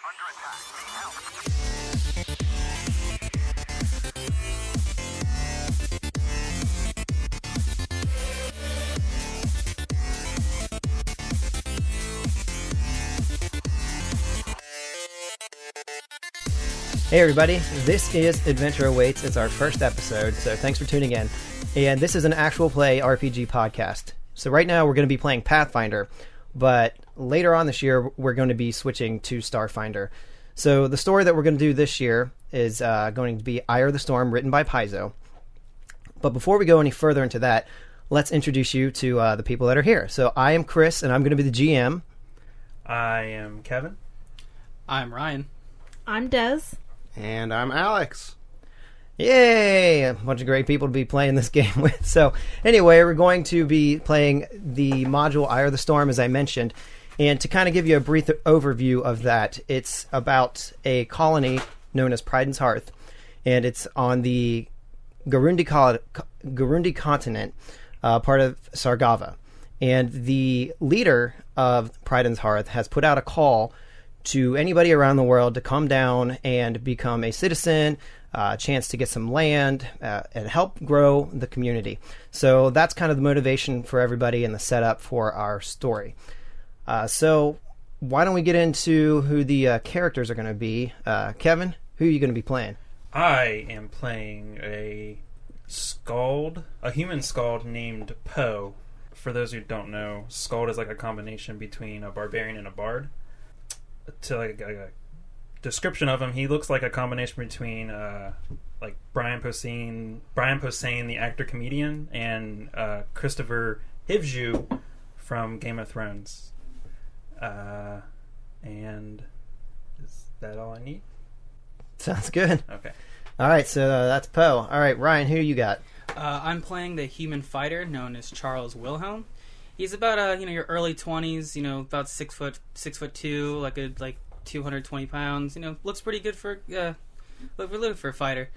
Hey everybody, this is Adventure Awaits. It's our first episode, so thanks for tuning in. And this is an actual play RPG podcast. So right now we're going to be playing Pathfinder, but later on this year we're going to be switching to Starfinder. So the story that we're going to do this year is going to be Eye of the Storm, written by Paizo. But before we go any further into that, let's introduce you to the people that are here. So I am Chris, and I'm going to be the GM. I am Kevin. I'm Ryan. I'm Des. And I'm Alex. Yay! A bunch of great people to be playing this game with. So anyway, we're going to be playing the module Eye of the Storm, as I mentioned. And to kind of give you a brief overview of that, it's about a colony known as Priden's Hearth. And it's on the Gurundi continent, part of Sargava. And the leader of Priden's Hearth has put out a call to anybody around the world to come down and become a citizen, a chance to get some land, and help grow the community. So that's kind of the motivation for everybody and the setup for our story. So why don't we get into who the characters are going to be? Kevin, who are you going to be playing? I am playing a skald, a human skald named Poe. For those who don't know, skald is like a combination between a barbarian and a bard. To like a description of him, he looks like a combination between like Brian Posehn, the actor comedian, and Christopher Hivju from Game of Thrones. And is that all I need? Sounds good. Okay. All right, so that's Poe. All right, Ryan, who you got? I'm playing the human fighter known as Charles Wilhelm. He's about your early 20s, about 6'2", like 220 pounds. Looks pretty good for for a fighter.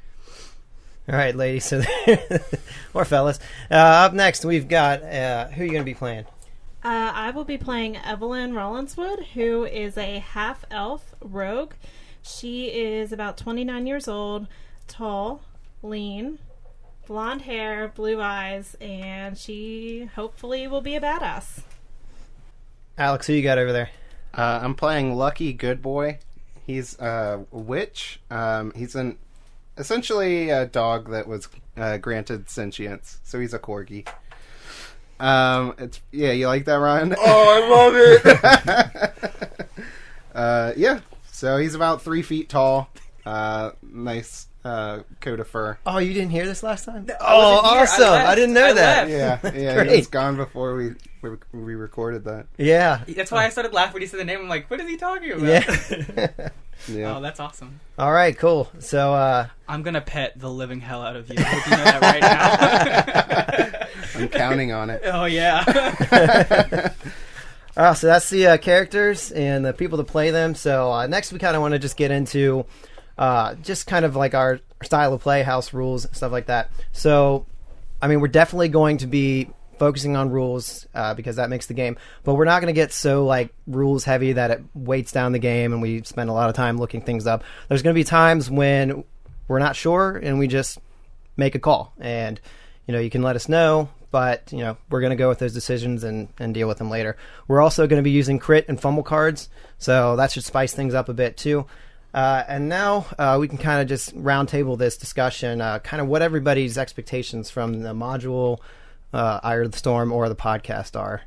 All right, ladies, so or fellas. Up next, we've got who are you going to be playing? I will be playing Evelyn Rawlinswood, who is a half-elf rogue. She is about 29 years old, tall, lean, blonde hair, blue eyes, and she hopefully will be a badass. Alex, who you got over there? I'm playing Lucky Good Boy. He's a witch. He's essentially a dog that was granted sentience, so he's a corgi. You like that, Ryan? Oh, I love it. Yeah. So he's about 3 feet tall. Nice coat of fur. Oh, you didn't hear this last time? Oh, awesome! I didn't know that. Yeah, Great. he was gone before we recorded that. Yeah, that's why I started laughing when he said the name. I'm like, what is he talking about? Yeah. Oh, that's awesome. All right, cool. So I'm gonna pet the living hell out of you. I hope you know that right now. I'm counting on it. Oh yeah. So that's the characters and the people to play them. So next we kind of want to just get into just kind of like our style of play, house rules, stuff like that. So, I mean, we're definitely going to be focusing on rules because that makes the game. But we're not going to get so like rules heavy that it weights down the game and we spend a lot of time looking things up. There's going to be times when we're not sure and we just make a call. And, you can let us know. But, we're going to go with those decisions and deal with them later. We're also going to be using crit and fumble cards. So that should spice things up a bit too. And now we can kind of just roundtable this discussion, kind of what everybody's expectations from the module, Eye of the Storm, or the podcast are.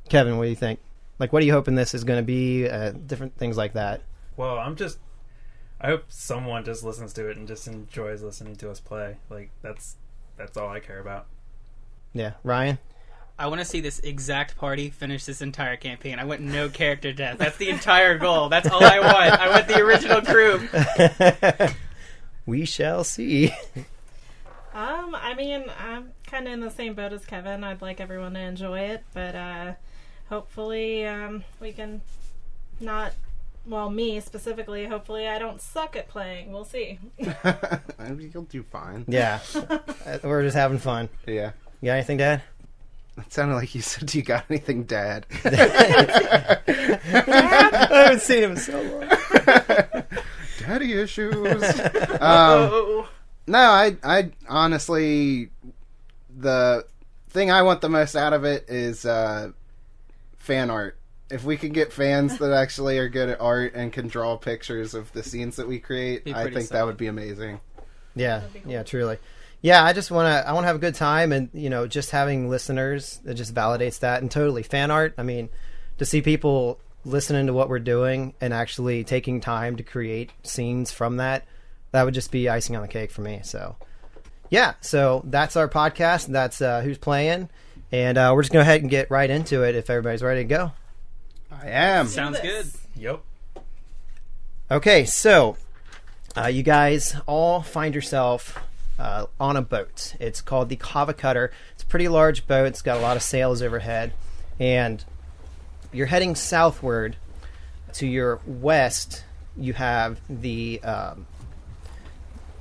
Kevin, what do you think? Like, what are you hoping this is going to be? Different things like that. Well, I hope someone just listens to it and just enjoys listening to us play. Like, that's all I care about. Yeah. Ryan? I want to see this exact party finish this entire campaign. I want no character death. That's the entire goal. That's all I want. I want the original crew. We shall see. I mean, I'm kind of in the same boat as Kevin. I'd like everyone to enjoy it, but hopefully we can not... Well, me specifically, hopefully I don't suck at playing. We'll see. You'll do fine. Yeah. We're just having fun. Yeah. You got anything, Dad? That sounded like you said, "Do you got anything, Dad?" I haven't seen him in so long. Daddy issues. No, I honestly, the thing I want the most out of it is fan art. If we can get fans that actually are good at art and can draw pictures of the scenes that we create, I think that would be amazing. Yeah, yeah, truly. Yeah, I want to have a good time, and just having listeners, that just validates that. And totally fan art. I mean, to see people listening to what we're doing and actually taking time to create scenes from that would just be icing on the cake for me. So yeah, so that's our podcast. That's Who's Playing, and we're just gonna go ahead and get right into it if everybody's ready to go. I am. Sounds good. Yep. Okay, so you guys all find yourself on a boat. It's called the Kava Cutter. It's a pretty large boat. It's got a lot of sails overhead, and you're heading southward. To your west, you have the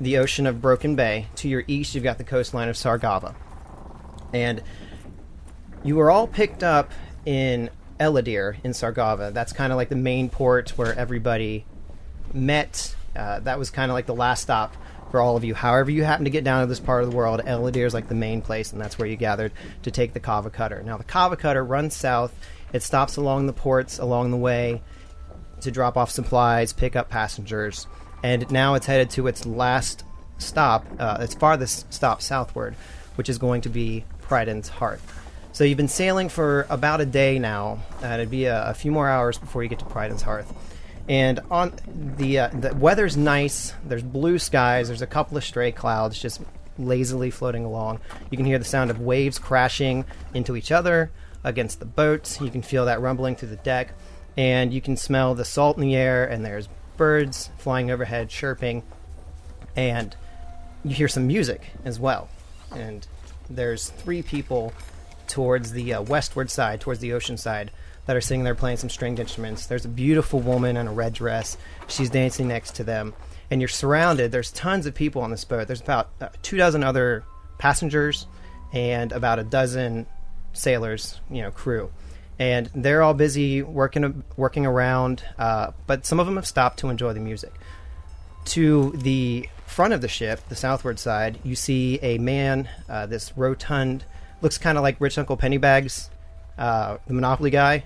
ocean of Broken Bay. To your east, you've got the coastline of Sargava, and you were all picked up in Eladir in Sargava. That's kind of like the main port where everybody met. That was kind of like the last stop for all of you. However you happen to get down to this part of the world, Eladir is like the main place, and that's where you gathered to take the Kava Cutter. Now, the Kava Cutter runs south. It stops along the ports along the way to drop off supplies, pick up passengers, and now it's headed to its last stop, its farthest stop southward, which is going to be Pryden's Hearth. So you've been sailing for about a day now. It'd be a few more hours before you get to Pryden's Hearth. And on the weather's nice. There's blue skies. There's a couple of stray clouds just lazily floating along. You can hear the sound of waves crashing into each other against the boat. You can feel that rumbling through the deck. And you can smell the salt in the air, and there's birds flying overhead chirping. And you hear some music as well. And there's 3 people towards the westward side, towards the ocean side, that are sitting there playing some stringed instruments. There's a beautiful woman in a red dress. She's dancing next to them. And you're surrounded. There's tons of people on this boat. There's about 24 other passengers and about a dozen sailors, crew. And they're all busy working around, but some of them have stopped to enjoy the music. To the front of the ship, the southward side, you see a man, this rotund, looks kind of like Rich Uncle Pennybags, the Monopoly guy.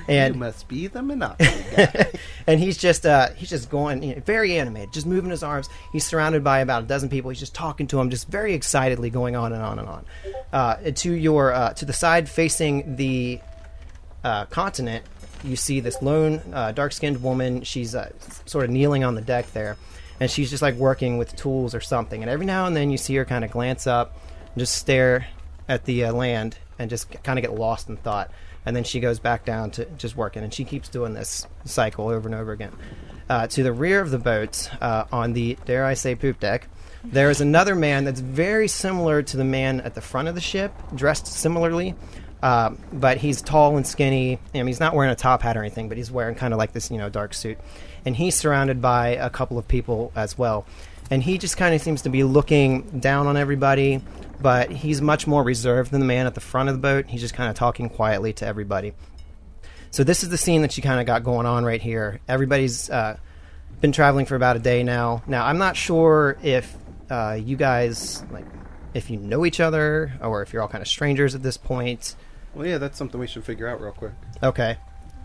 And you must be the Monopoly guy. And he's just going, very animated, just moving his arms. He's surrounded by about a dozen people. He's just talking to them, just very excitedly going on and on and on. To the side facing the continent, you see this lone, dark-skinned woman. She's sort of kneeling on the deck there, and she's just like working with tools or something. And every now and then you see her kind of glance up and just stare at the land and just kind of get lost in thought. And then she goes back down to just working, and she keeps doing this cycle over and over again. To the rear of the boat, on the, dare I say, poop deck, there is another man that's very similar to the man at the front of the ship, dressed similarly, but he's tall and skinny. I mean, he's not wearing a top hat or anything, but he's wearing kind of like this, dark suit. And he's surrounded by a couple of people as well. And he just kind of seems to be looking down on everybody, but he's much more reserved than the man at the front of the boat. He's just kind of talking quietly to everybody. So this is the scene that you kind of got going on right here. Everybody's been traveling for about a day now. Now, I'm not sure if you guys, if you know each other, or if you're all kind of strangers at this point. Well, yeah, that's something we should figure out real quick. Okay.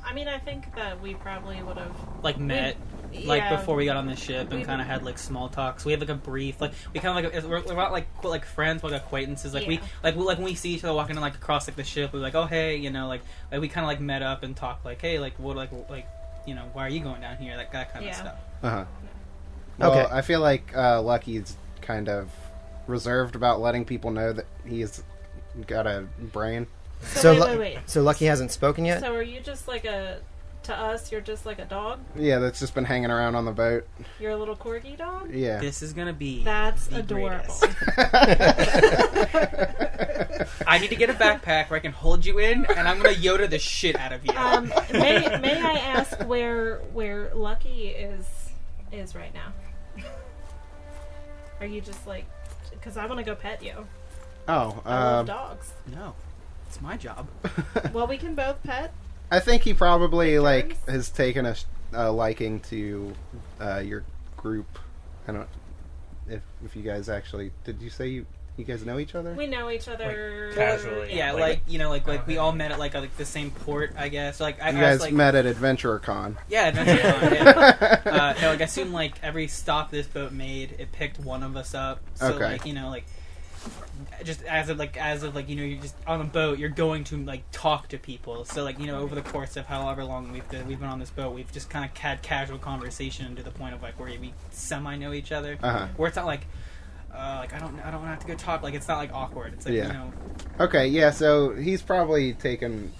I mean, I think that we probably would have met before we got on the ship and kind of had small talks. We had a brief we kind of we're not like friends, but acquaintances. We when we see each other walking across the ship, we're like, oh hey, we kind of met up and talked hey, what why are you going down here, that kind of stuff. Uh-huh. Well, Okay. I feel like Lucky's kind of reserved about letting people know that he's got a brain. So wait. So Lucky hasn't spoken yet? So are you just to us, you're just like a dog? Yeah, that's just been hanging around on the boat. You're a little corgi dog? Yeah. This is gonna be That's the adorable. I need to get a backpack where I can hold you in, and I'm gonna Yoda the shit out of you. May I ask where Lucky is right now? Are you just because I want to go pet you. Oh, I love dogs. No, it's my job. Well, we can both pet. I think he probably Turns. has taken a liking to your group. I don't if you guys actually did. You say you guys know each other? We know each other casually. Yeah, Like- like we all met at like the same port, I guess. Like I You was, guys like, met at Adventurer Con. Yeah, Adventure Con. Yeah. No, like I assume like every stop this boat made, it picked one of us up. So Okay. like like just as of you're just on a boat, you're going to like talk to people. So like over the course of however long we've been on this boat, we've just kind of had casual conversation to the point of like where we semi know each other. Uh-huh. Where it's not like I don't have to go talk. Like it's not like awkward. It's like Yeah. Okay, yeah. So he's probably taken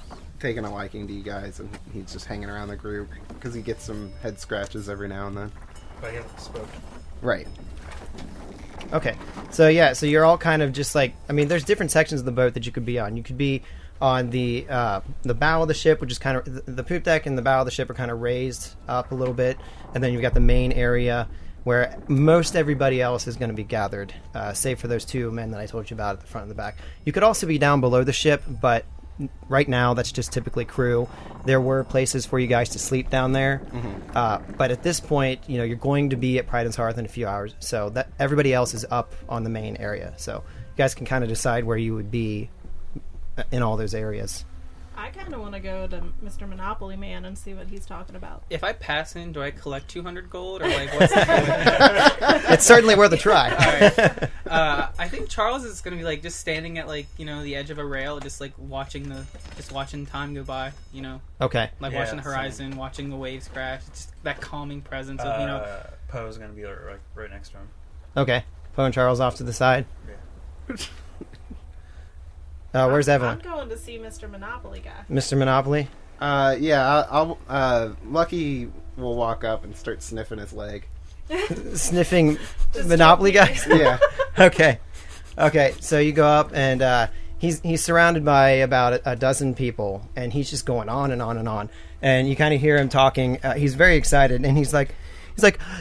a liking to you guys, and he's just hanging around the group because he gets some head scratches every now and then. But he hasn't spoken. Right. Okay, so you're all kind of just like, I mean, there's different sections of the boat that you could be on. You could be on the bow of the ship, which is kind of the poop deck and the bow of the ship are kind of raised up a little bit, and then you've got the main area where most everybody else is going to be gathered, save for those two men that I told you about at the front and the back. You could also be down below the ship, but right now that's just typically crew. There were places for you guys to sleep down there, but at this point, you're going to be at Pride and Hearth in a few hours, so that everybody else is up on the main area. So you guys can kind of decide where you would be in all those areas. I kind of want to go to Mr. Monopoly Man and see what he's talking about. If I pass in, do I collect 200 gold or like what's the deal? It's certainly worth a try. All right. I think Charles is gonna be like just standing at like the edge of a rail, just like watching time go by. Okay. Like Yeah, watching the horizon, watching the waves crash. It's just that calming presence of Poe's gonna be right next to him. Okay. Poe and Charles off to the side. Yeah. Where's Evelyn? I'm going to see Mr. Monopoly guy. Mr. Monopoly? Yeah. I'll Lucky will walk up and start sniffing his leg. Sniffing Just Monopoly joking. guys? Yeah. Okay, so you go up, and he's surrounded by about a dozen people, and he's just going on and on and on. And you kind of hear him talking. He's very excited, and he's like,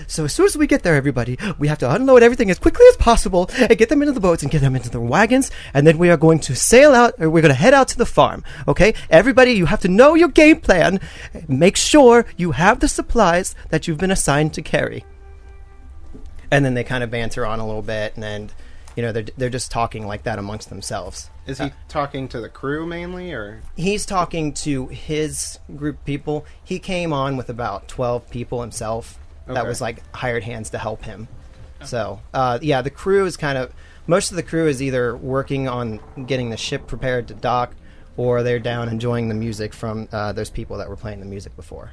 so as soon as we get there, everybody, we have to unload everything as quickly as possible and get them into the boats and get them into the wagons, and then we are going to sail out, or we're going to head out to the farm, okay? Everybody, you have to know your game plan. Make sure you have the supplies that you've been assigned to carry. And then they kind of banter on a little bit, and then, they're just talking like that amongst themselves. Is he talking to the crew mainly, or? He's talking to his group of people. He came on with about 12 people himself. That Okay. was like hired hands to help him. So, the crew is most of the crew is either working on getting the ship prepared to dock, or they're down enjoying the music from those people that were playing the music before.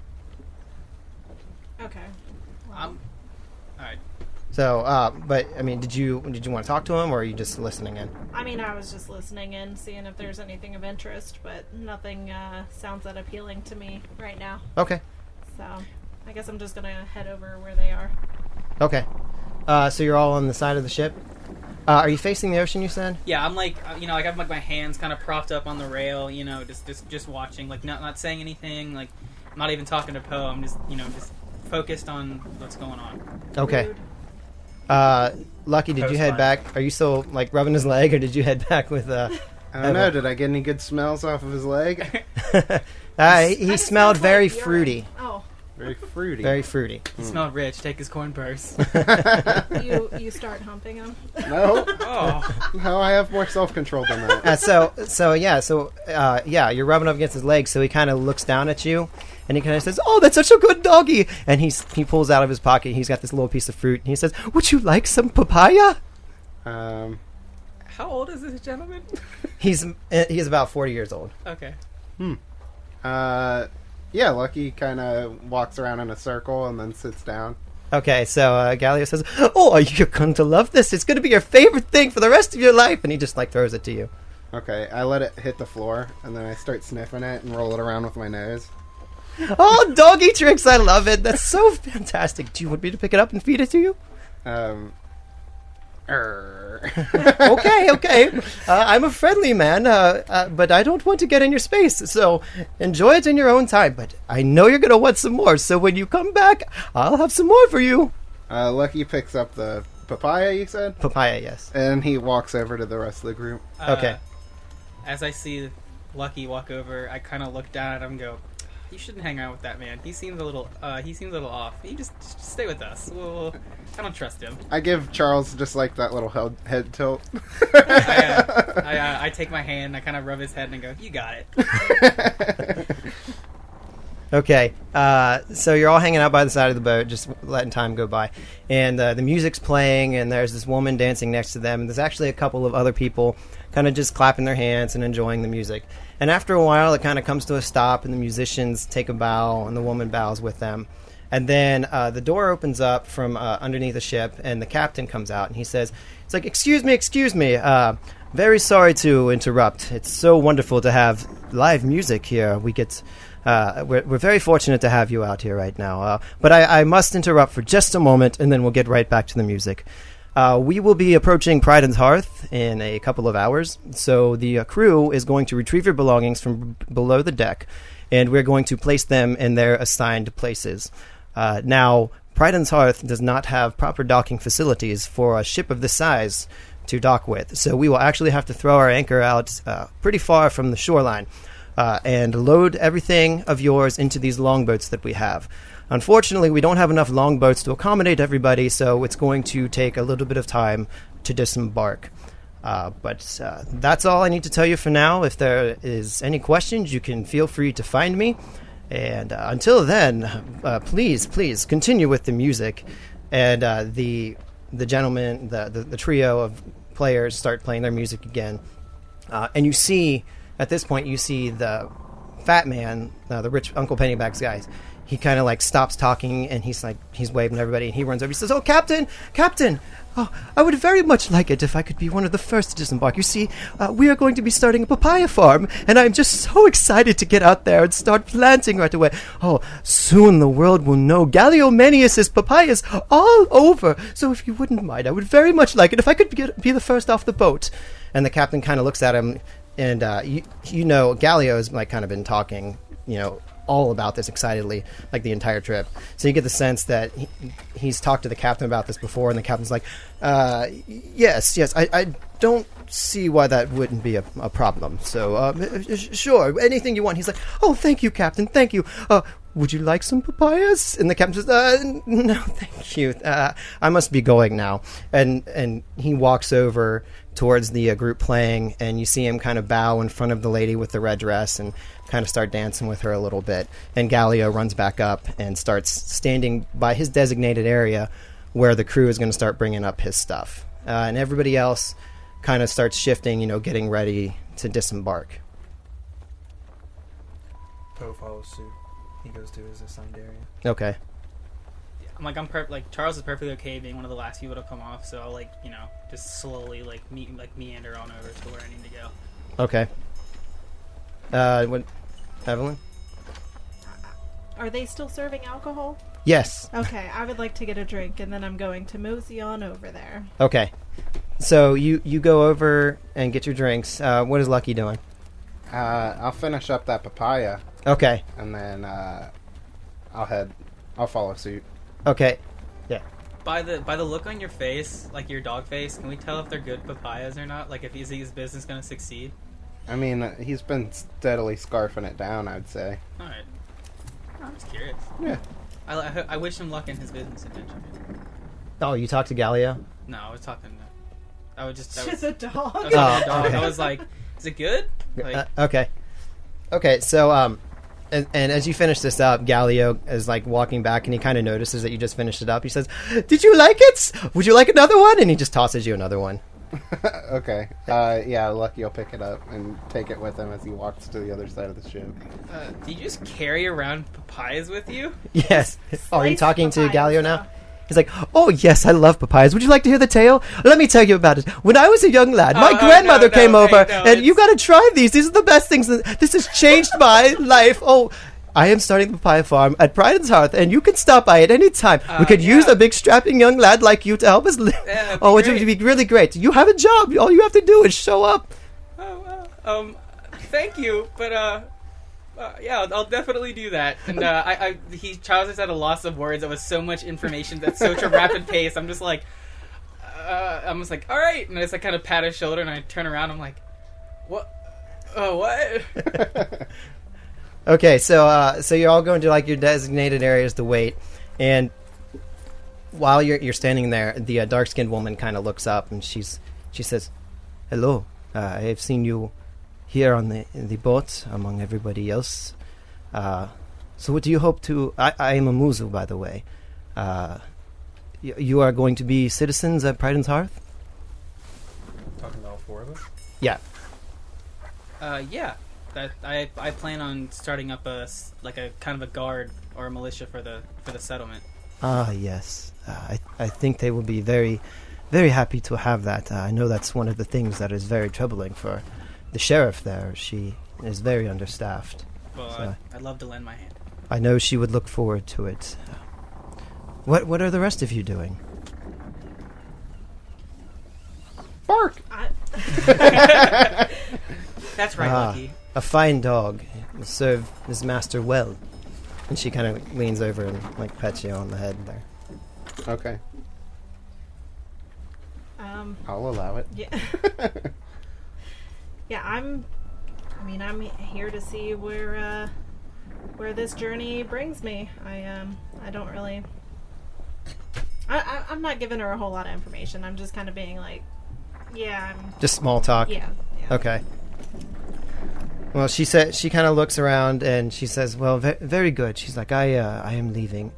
Okay. all right. So, but I mean, did you want to talk to him, or are you just listening in? I mean, I was just listening in, seeing if there's anything of interest, but nothing sounds that appealing to me right now. Okay. So, I guess I'm just going to head over where they are. Okay. So you're all on the side of the ship. Are you facing the ocean, you said? Yeah, I'm like I have like my hands kind of propped up on the rail, just watching, like not saying anything, like I'm not even talking to Poe. I'm just just focused on what's going on. Okay. Rude. Lucky, did you Poe's head fine. back? Are you still like rubbing his leg, or did you head back with? I don't know. Did I get any good smells off of his leg? He Kinda smelled smells very like urine. fruity. Oh, Very fruity. Very fruity. He smelled rich. Take his corn purse. you start humping him. No, Oh, no, I have more self-control than that. You're rubbing up against his leg, so he kind of looks down at you, and he kind of says, "Oh, that's such a good doggy!" And he pulls out of his pocket. He's got this little piece of fruit, and he says, "Would you like some papaya?" how old is this gentleman? He's about 40 years old. Okay. Yeah, Lucky kind of walks around in a circle and then sits down. Okay, so Gallia says, "Oh, you're going to love this. It's going to be your favorite thing for the rest of your life." And he just like throws it to you. Okay, I let it hit the floor, and then I start sniffing it and roll it around with my nose. Oh, doggy tricks! I love it. That's so fantastic. Do you want me to pick it up and feed it to you? Okay. I'm a friendly man, but I don't want to get in your space, so enjoy it in your own time. But I know you're going to want some more, so when you come back, I'll have some more for you. Lucky picks up the Papaya, you said? Papaya, yes. And he walks over to the rest of the group. Okay. As I see Lucky walk over, I kind of look down at him and go, "You shouldn't hang out with that man. He seems a little off. You just stay with us. I don't trust him." I give Charles just like that little head tilt. I take my hand, I kind of rub his head and go, "You got it." Okay, so you're all hanging out by the side of the boat, just letting time go by. And the music's playing, and there's this woman dancing next to them. And there's actually a couple of other people kind of just clapping their hands and enjoying the music. And after a while, it kind of comes to a stop, and the musicians take a bow, and the woman bows with them. And then the door opens up from underneath the ship, and the captain comes out, and he says, it's like, excuse me, very sorry to interrupt. It's so wonderful to have live music here. We get... we're very fortunate to have you out here right now. But I must interrupt for just a moment, and then we'll get right back to the music. We will be approaching Priden's Hearth in a couple of hours, so the crew is going to retrieve your belongings from below the deck, and we're going to place them in their assigned places. Now, Priden's Hearth does not have proper docking facilities for a ship of this size to dock with, so we will actually have to throw our anchor out pretty far from the shoreline. And load everything of yours into these longboats that we have. Unfortunately, we don't have enough longboats to accommodate everybody, so it's going to take a little bit of time to disembark. But that's all I need to tell you for now. If there is any questions, you can feel free to find me. And until then, please continue with the music. And the gentleman, the trio of players start playing their music again. And you see... At this point, you see the fat man, the rich Uncle Pennybags guy. He kind of like stops talking, and he's waving to everybody, and he runs over. He says, "Oh, Captain! Oh, I would very much like it if I could be one of the first to disembark. You see, we are going to be starting a papaya farm, and I'm just so excited to get out there and start planting right away. Oh, soon the world will know Galeomenius's papayas all over. So if you wouldn't mind, I would very much like it if I could be the first off the boat." And the captain kind of looks at him. And Galio has like kind of been talking, all about this excitedly, like the entire trip. So you get the sense that he's talked to the captain about this before, and the captain's like, yes, I don't see why that wouldn't be a problem. So, sure, anything you want. He's like, oh, thank you, Captain, thank you. Would you like some papayas? And the captain says, no, thank you. I must be going now. And he walks over towards the group playing, and you see him kind of bow in front of the lady with the red dress and kind of start dancing with her a little bit. And Galio runs back up and starts standing by his designated area where the crew is going to start bringing up his stuff. And everybody else kind of starts shifting, getting ready to disembark. Poe follows suit. He goes to his assigned area. Okay. Charles is perfectly okay being one of the last people to come off, so I'll just slowly meander on over to where I need to go. Okay. What, Evelyn? Are they still serving alcohol? Yes. Okay, I would like to get a drink, and then I'm going to mosey on over there. Okay. So you go over and get your drinks. What is Lucky doing? I'll finish up that papaya. Okay. And then I'll follow suit. Okay. Yeah. By the look on your face, like your dog face, can we tell if they're good papayas or not? Like if his business going to succeed? I mean, he's been steadily scarfing it down, I'd say. All right. I'm just curious. Yeah. I wish him luck in his business adventure. Oh, you talked to Galio? No, I was talking to... I was just... Just a dog? I was talking to a dog. Okay. I was like, is it good? Like, Okay, so, and as you finish this up, Galio is, walking back, and he kind of notices that you just finished it up. He says, did you like it? Would you like another one? And he just tosses you another one. Okay. Yeah, Lucky will pick it up and take it with him as he walks to the other side of the ship. do you just carry around papayas with you? Yes. Oh, are you Sliced talking to papayas, Galio now? though. He's like, oh, yes, I love papayas. Would you like to hear the tale? Let me tell you about it. When I was a young lad, my grandmother came over, and you got to try these. These are the best things. This has changed my life. Oh, I am starting the papaya farm at Priden's Hearth, and you can stop by at any time. We could use a big strapping young lad like you to help us live. Yeah, it would be really great. You have a job. All you have to do is show up. Thank you, but yeah, I'll definitely do that. And Charles is at a loss of words. That was so much information. That's such a rapid pace. I'm just like, I'm just like, all right, and I just like kind of pat his shoulder, and I turn around. I'm like, what? What? Okay, so you're all going to like your designated areas to wait, and while you're standing there, the dark-skinned woman kind of looks up and she says, "Hello, I have seen you here on the boat among everybody else. So what do you hope to? I am a Muzu, by the way. You are going to be citizens at Pride and Hearth?" Talking about all four of us? Yeah. Yeah. I plan on starting up a kind of a guard or a militia for the settlement. Ah, yes. I think they will be very, very happy to have that. I know that's one of the things that is very troubling for the sheriff there. She is very understaffed. Well, So- I'd love to lend my hand. I know she would look forward to it. What are the rest of you doing? Bark. That's right, Ah. Lucky. A fine dog. Will serve his master well. And she kind of leans over and like pets you on the head there. Okay, I'll allow it. Yeah. Yeah, I'm here to see where this journey brings me. I don't really. I'm not giving her a whole lot of information. I'm just kind of being like, yeah, Just small talk. yeah. Okay. Well, she kind of looks around and she says, "Well, very good." She's like, "I am leaving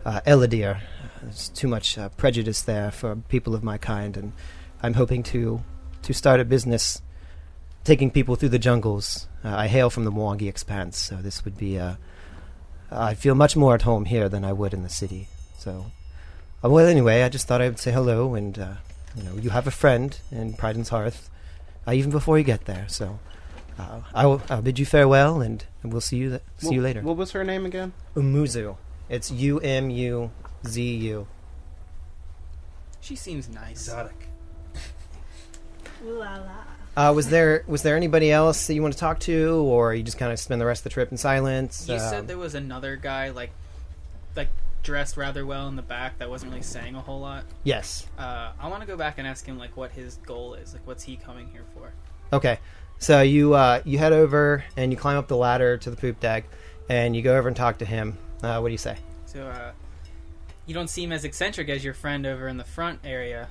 Eladir. There's too much prejudice there for people of my kind, and I'm hoping to start a business taking people through the jungles. I hail from the Mwangi Expanse, so this would be I feel much more at home here than I would in the city. So, well, anyway, I just thought I would say hello, and you have a friend in Pride and Hearth, even before you get there. So, I'll bid you farewell, and we'll see you later." What was her name again? Umuzu. It's Umuzu. She seems nice. Exotic. Ooh la la. Was there anybody else that you want to talk to, or you just kind of spend the rest of the trip in silence? You said there was another guy like dressed rather well in the back that wasn't really saying a whole lot. Yes. I want to go back and ask him like what his goal is. Like, what's he coming here for? Okay. So you head over and you climb up the ladder to the poop deck, and you go over and talk to him. What do you say? So, you don't seem as eccentric as your friend over in the front area.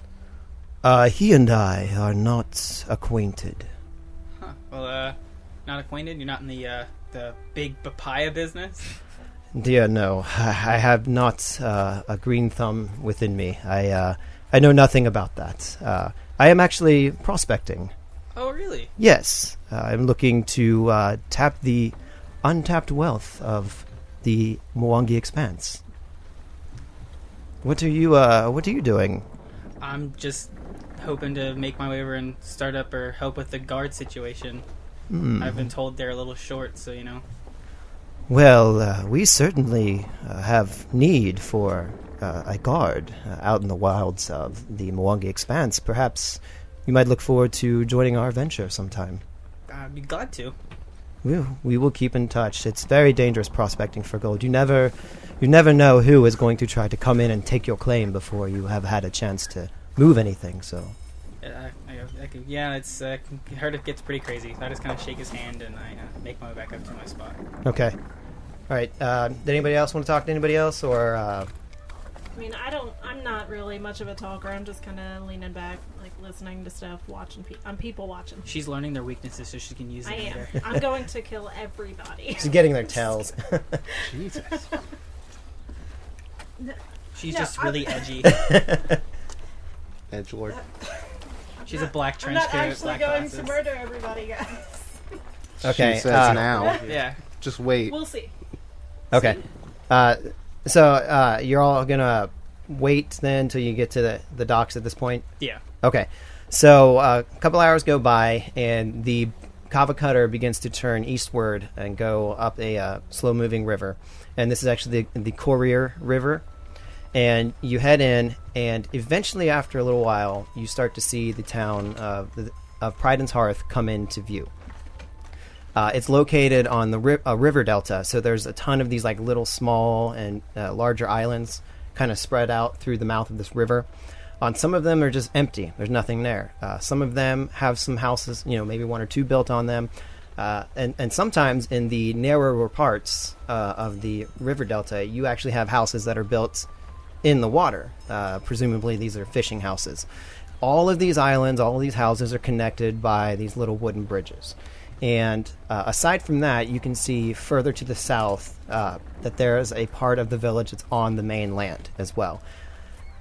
He and I are not acquainted. Huh. Well, not acquainted? You're not in the big papaya business? Dear, no. I have not a green thumb within me. I know nothing about that. I am actually prospecting. Oh, really? Yes, I'm looking to tap the untapped wealth of the Mwangi Expanse. What are you doing? I'm just hoping to make my way over and start up or help with the guard situation. I've been told they're a little short, so Well, we certainly have need for a guard out in the wilds of the Mwangi Expanse. Perhaps you might look forward to joining our venture sometime. I'd be glad to. We will keep in touch. It's very dangerous prospecting for gold. You never know who is going to try to come in and take your claim before you have had a chance to move anything. So, It's I heard it gets pretty crazy. So I just kind of shake his hand and I make my way back up to my spot. okay, all right. Did anybody else want to talk to anybody else, or? I mean, I'm not really much of a talker. I'm just kind of leaning back, like listening to stuff, watching. I'm people watching. She's learning their weaknesses so she can use them I am. later. I'm going to kill everybody. She's getting their tails. Jesus. She's No, just really edgy. Edgelord. She's a black I'm trench not coat, actually black going glasses. to murder everybody, guys. Okay, She says now. Yeah. Just wait. We'll see. Okay. So you're all gonna wait then until you get to the docks at this point? Yeah. Okay. So a couple hours go by, and the Kava Cutter begins to turn eastward and go up a slow-moving river. And this is actually the Courier River. And you head in, and eventually, after a little while, you start to see the town of Pride and Hearth come into view. It's located on the river delta, so there's a ton of these little small and larger islands kind of spread out through the mouth of this river. On some of them are just empty. There's nothing there. Some of them have some houses, maybe one or two built on them. And sometimes in the narrower parts of the river delta, you actually have houses that are built in the water. Presumably these are fishing houses. All of these islands, all of these houses are connected by these little wooden bridges. And aside from that, you can see further to the south that there is a part of the village that's on the mainland as well.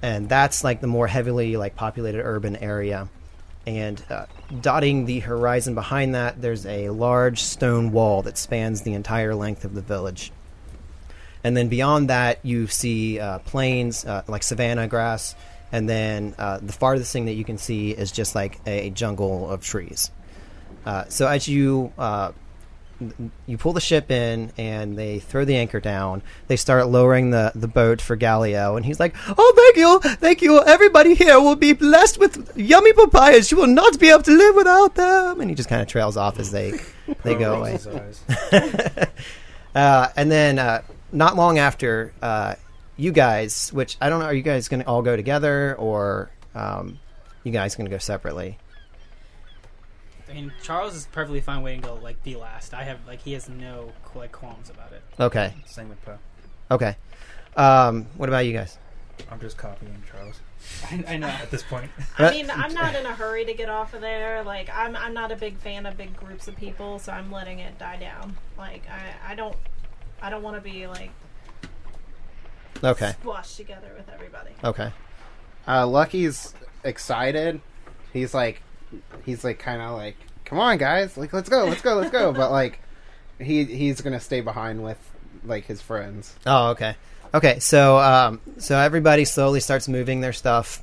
And that's like the more heavily populated urban area. And dotting the horizon behind that, there's a large stone wall that spans the entire length of the village. And then beyond that, you see plains, like savanna grass. And then the farthest thing that you can see is just like a jungle of trees. So as you pull the ship in and they throw the anchor down, they start lowering the boat for Galileo, and he's like, "Oh, thank you! Everybody here will be blessed with yummy papayas. You will not be able to live without them." And he just kind of trails off as they go away. And then not long after, you guys, which I don't know, are you guys going to all go together, or you guys going to go separately? I mean, Charles is perfectly fine waiting to be last. He has no qualms about it. Okay. Same with Poe. Okay. What about you guys? I'm just copying Charles I know. at this point. I mean, I'm not in a hurry to get off of there. I'm not a big fan of big groups of people, so I'm letting it die down. I don't want to be Okay. squashed together with everybody. Okay. Lucky's excited. He's kind of come on, guys, let's go. But he's gonna stay behind with his friends. Oh, okay. Okay, so everybody slowly starts moving their stuff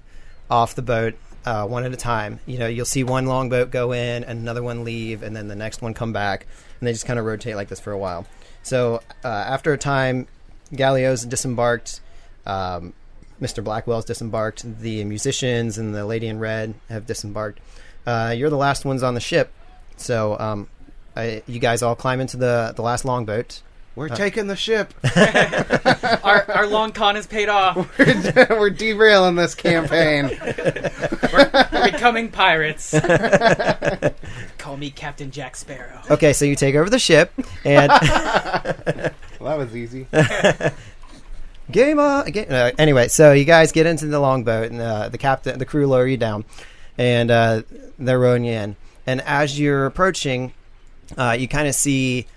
off the boat, one at a time. You'll see one longboat go in and another one leave, and then the next one come back, and they just kind of rotate like this for a while. So after a time, Galeo's disembarked. Mr. Blackwell's disembarked. The musicians and the lady in red have disembarked. You're the last ones on the ship, so you guys all climb into the last longboat. We're taking the ship. Our long con is paid off. We're derailing this campaign. We're becoming pirates. Call me Captain Jack Sparrow. Okay, so you take over the ship, and well, that was easy. Game on. Anyway, so you guys get into the longboat, and the crew lower you down, and they're rowing you in. And as you're approaching, you kind of see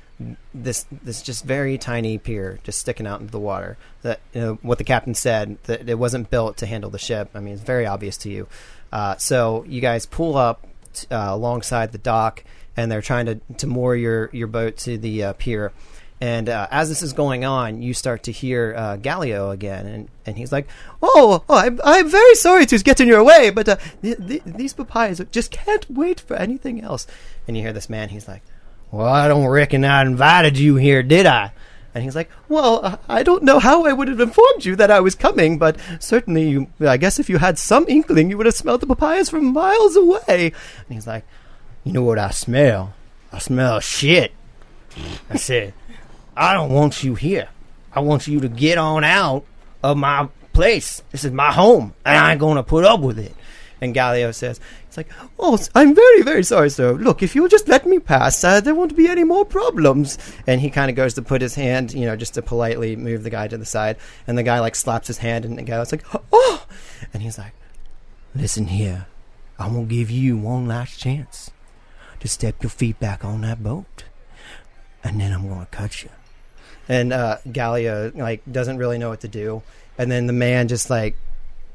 this just very tiny pier just sticking out into the water. That what the captain said, that it wasn't built to handle the ship. I mean, it's very obvious to you. So you guys pull up alongside the dock, and they're trying to moor your boat to the pier. And as this is going on, you start to hear Galileo again, and he's like, I'm very sorry to get in your way, but these papayas just can't wait for anything else. And you hear this man, he's like, "Well, I don't reckon I invited you here, did I?" And he's like, "Well, I don't know how I would have informed you that I was coming, but certainly, I guess if you had some inkling, you would have smelled the papayas from miles away." And he's like, "You know what I smell? I smell shit." I said, "I don't want you here. I want you to get on out of my place. This is my home, and I ain't going to put up with it." And Galileo says, it's like, "Oh, I'm very, very sorry, sir. Look, if you'll just let me pass, there won't be any more problems." And he kind of goes to put his hand, just to politely move the guy to the side. And the guy, slaps his hand, and the guy's like, "Oh!" And he's like, "Listen here. I'm going to give you one last chance to step your feet back on that boat. And then I'm going to cut you." And Galileo doesn't really know what to do, and then the man just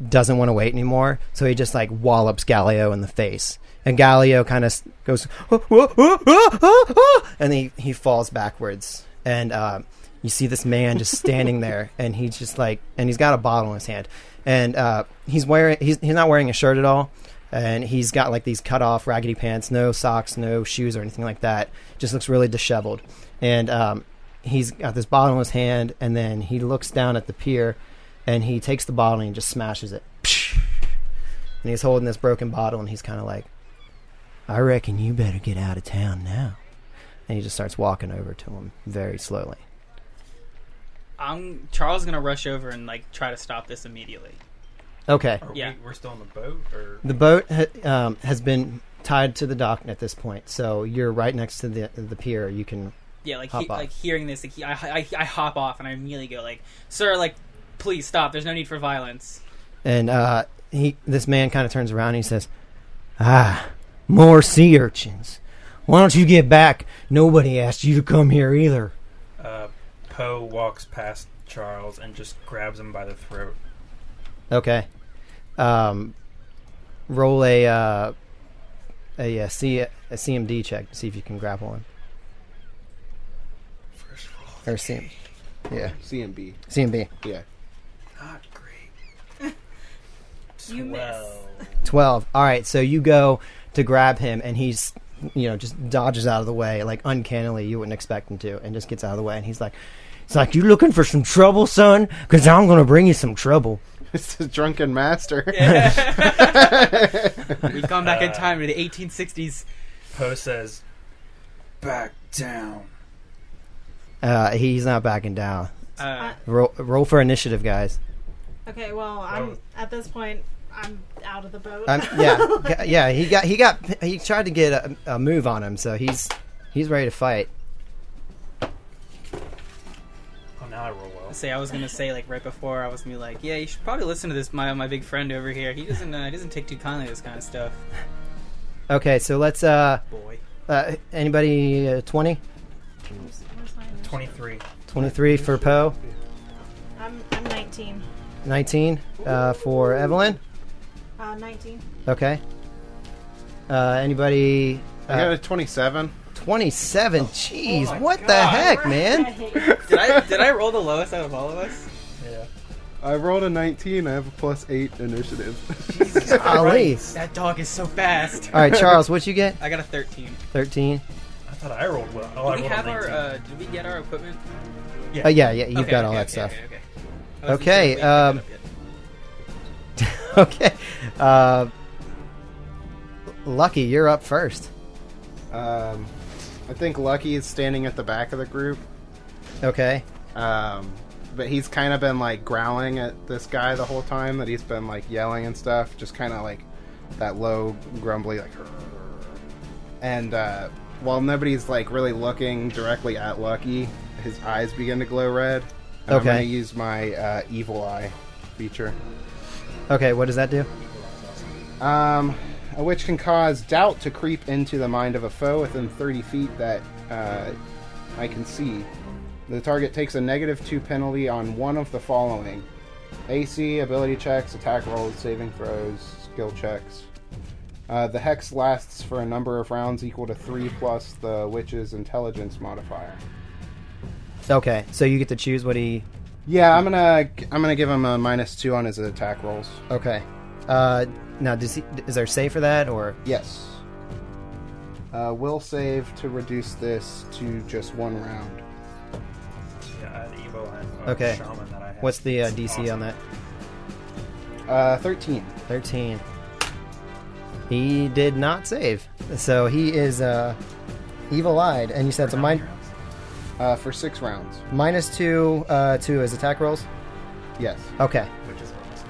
doesn't want to wait anymore, so he just wallops Galileo in the face, and Galileo kind of goes, and he falls backwards, and you see this man just standing there, and he's just and he's got a bottle in his hand, and he's not wearing a shirt at all, and he's got these cut off raggedy pants, no socks, no shoes or anything like that. Just looks really disheveled, and he's got this bottle in his hand, and then he looks down at the pier, and he takes the bottle and he just smashes it. And he's holding this broken bottle, and he's kind of like, "I reckon you better get out of town now." And he just starts walking over to him very slowly. Charles is going to rush over and try to stop this immediately. Okay. We're still on the boat, or The boat has been tied to the dock at this point, so you're right next to the pier. You can like hop off. like hearing this, like, I hop off and I immediately go like, "Sir, like, please stop. There's no need for violence." And this man kind of turns around and he says, more sea urchins. Why don't you get back? Nobody asked you to come here either. Poe walks past Charles and just grabs him by the throat. Okay. Roll a CMD check to see if you can grapple him. First roll. Or CM. Yeah. CMB. CMB. Yeah. Not great. You miss. 12. All right, so you go to grab him, and he's, just dodges out of the way, like uncannily. You wouldn't expect him to, and just gets out of the way. And he's like, you looking for some trouble, son? Because I'm going to bring you some trouble. It's the drunken master. Yeah. We've gone back in time to the 1860s. Poe says, "Back down." He's not backing down. Uh, Roll for initiative, guys. Okay, well, I'm at this point. I'm out of the boat. Yeah. He tried to get a move on him, so he's ready to fight. Oh, now I roll well. I was gonna say, like, right before, I was gonna be like, yeah, you should probably listen to this. My big friend over here, he doesn't take too kindly to this kind of stuff. Okay, so let's Boy. Anybody 20? Where's my 23. 23 for Poe. I'm 19. 19 for Evelyn. 19. Okay. Anybody? I got a 27. 27. Jeez, my what the God. heck, man? Did I roll the lowest out of all of us? Yeah. I rolled a 19. I have a +8 initiative. Jesus Golly. Christ, that dog is so fast. All right, Charles, what'd you get? I got a 13. 13. I thought I rolled well. Oh, I Did we rolled have a 19. our? Did we get our equipment? Yeah, you've got all that stuff. Okay. I wasn't Okay, sure if we picked it up yet. Okay. Lucky, you're up first. I think Lucky is standing at the back of the group. Okay. But he's kind of been like growling at this guy the whole time that he's been like yelling and stuff. Just kind of like that low, grumbly like. And while nobody's like really looking directly at Lucky, his eyes begin to glow red. And I'm Okay. going to use my evil eye feature. Okay, what does that do? Which can cause doubt to creep into the mind of a foe within 30 feet that I can see. The target takes a -2 penalty on one of the following: AC, ability checks, attack rolls, saving throws, skill checks. The hex lasts for a number of rounds equal to 3 plus the witch's intelligence modifier. Okay, so you get to choose what he... Yeah, I'm gonna give him a -2 on his attack rolls. Okay. Now, is there a save for that, or... Yes. Will save to reduce this to just 1 round. Yeah, I had Evo and Okay. Shaman that I had. What's the It's DC on awesome. that? 13. 13. He did not save. So he is evil-eyed. And you said it's a For how many rounds? For 6 rounds. -2 to his attack rolls? Yes. Okay. Which is awesome.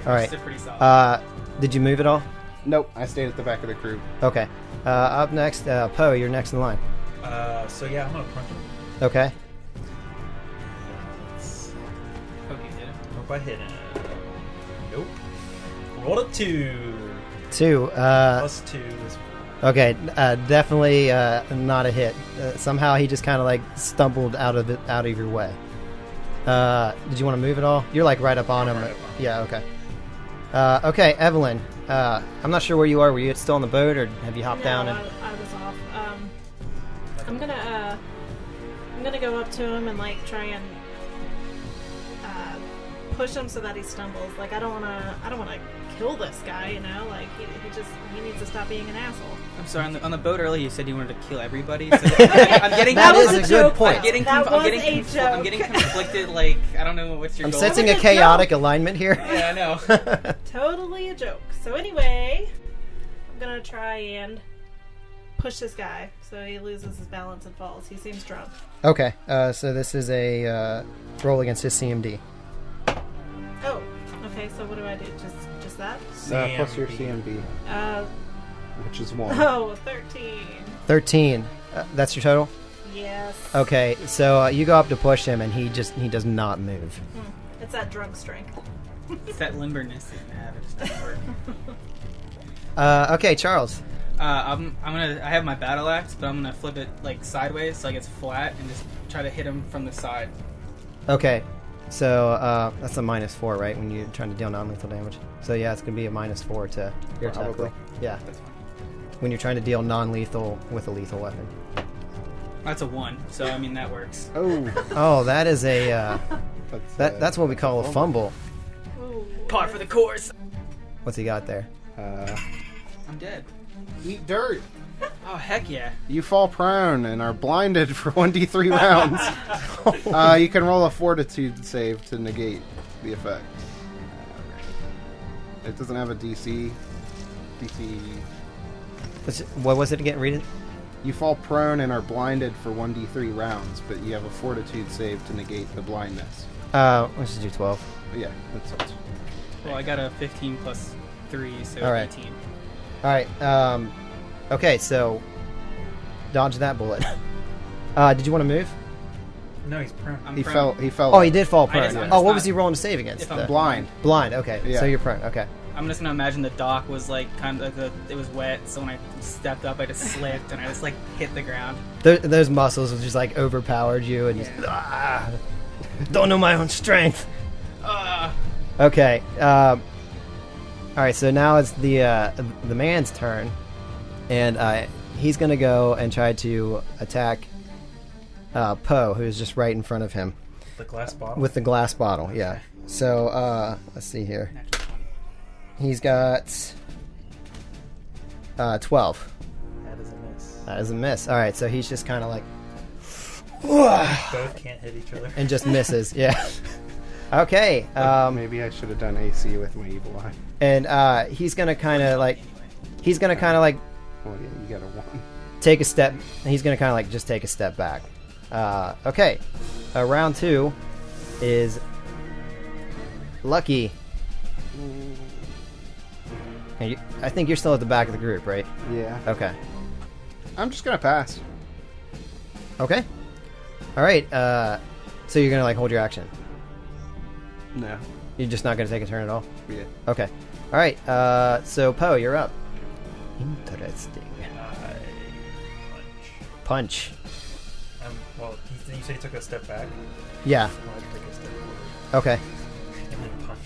All right. Still pretty solid. Did you move at all? Nope, I stayed at the back of the group. Okay. Up next, Poe, you're next in line. So yeah, I'm gonna punch him. Okay. Hope you did it. Hope I hit him. Nope. Rolled a 2. 2. Plus 2 is 4. Okay, definitely not a hit. Somehow he just kind of like stumbled out of your way. Did you want to move at all? You're like right up on him. Right up on him. Yeah. Okay. Okay, Evelyn. I'm not sure where you are. Were you still on the boat, or have you hopped down? I was off. I'm gonna go up to him and like try and push him so that he stumbles. Like I don't wanna kill this guy. Like he needs to stop being an asshole. I'm sorry. On the boat earlier, you said you wanted to kill everybody. So I'm getting. That is was a good joke. point. I'm getting. That was a I'm joke. getting conflicted. Like I don't know what's your I'm goal. sensing That a was a chaotic alignment here. Yeah, I know. Totally a joke. So anyway, I'm gonna try and push this guy so he loses his balance and falls. He seems drunk. Okay. So this is a roll against his CMD. Oh, Okay, so what do I do? Just that? Plus your CMB. CMB, which is 1. Oh, 13. 13. That's your total? Yes. Okay, so you go up to push him, and he does not move. It's that drug strength. It's that limberness that you have. It just doesn't work. Okay, Charles. I have my battle axe, but I'm gonna flip it like sideways so like it's flat and just try to hit him from the side. Okay, so that's a -4, right? When you're trying to deal non-lethal damage. So yeah, it's gonna be a -4 to your attack Probably. roll. Yeah, That's fine. when you're trying to deal non-lethal with a lethal weapon. That's a 1, so I mean that works. Oh, Oh, that is a that's what we call a fumble. Ooh. Par for the course. What's he got there? I'm dead. Eat dirt. Oh heck yeah! You fall prone and are blinded for 1d3 rounds. You can roll a fortitude save to negate the effect. It doesn't have a DC. What was it again? Read it. You fall prone and are blinded for 1d3 rounds, but you have a fortitude save to negate the blindness. Let's just do 12. Yeah, that sounds. Well, I got a 15 plus 3, so All right. 18. All right. Okay, so dodge that bullet. Did you want to move? No, he's prone. I'm He prone. fell. Oh, he did fall I prone. just- I'm Oh, just what was not- he rolling to save against? If I'm blind. Blind. Okay, Yeah. so you're prone. Okay. I'm just gonna imagine the dock was like kind of it was wet, so when I stepped up, I just slipped and I just like hit the ground. Those muscles just like overpowered you, and just don't know my own strength. Okay. All right. So now it's the man's turn, and he's gonna go and try to attack Poe, who's just right in front of him The glass bottle. with the glass bottle. Yeah. So let's see here. He's got 12. That is a miss. That is a miss. All right. So he's just kind of like Both can't hit each other. and just misses. Yeah. Okay. Maybe I should have done AC with my evil eye. And he's gonna kind of like Oh yeah, you got a 1. take a step. He's gonna kind of like just take a step back. Okay, round 2 is Lucky. And I think you're still at the back of the group, right? Yeah. Okay. I'm just gonna pass. Okay. All right. So you're gonna like hold your action. No. You're just not gonna take a turn at all. Yeah. Okay. All right. So Poe, you're up. Interesting. Punch. Well, you said he took a step back. Yeah. I'll take a step forward Okay. and then punch.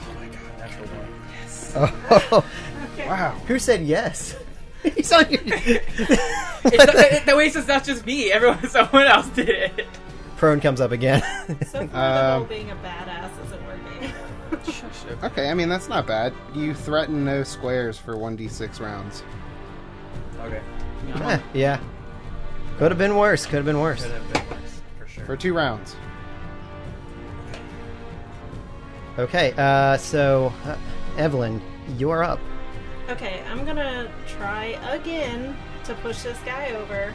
Oh my god, natural 1. Yes. Oh. Okay. Wow. Who said yes? He's on your. The way it's not just me. Someone else did it. Prone comes up again. So far, the whole being a badass isn't working. Okay, I mean that's not bad. You threaten no squares for 1d6 rounds. Okay. Yeah. Could have been worse. Could have been worse. Could have been worse, for sure. For 2 rounds. Okay. So Evelyn, you're up. Okay, I'm gonna try again to push this guy over.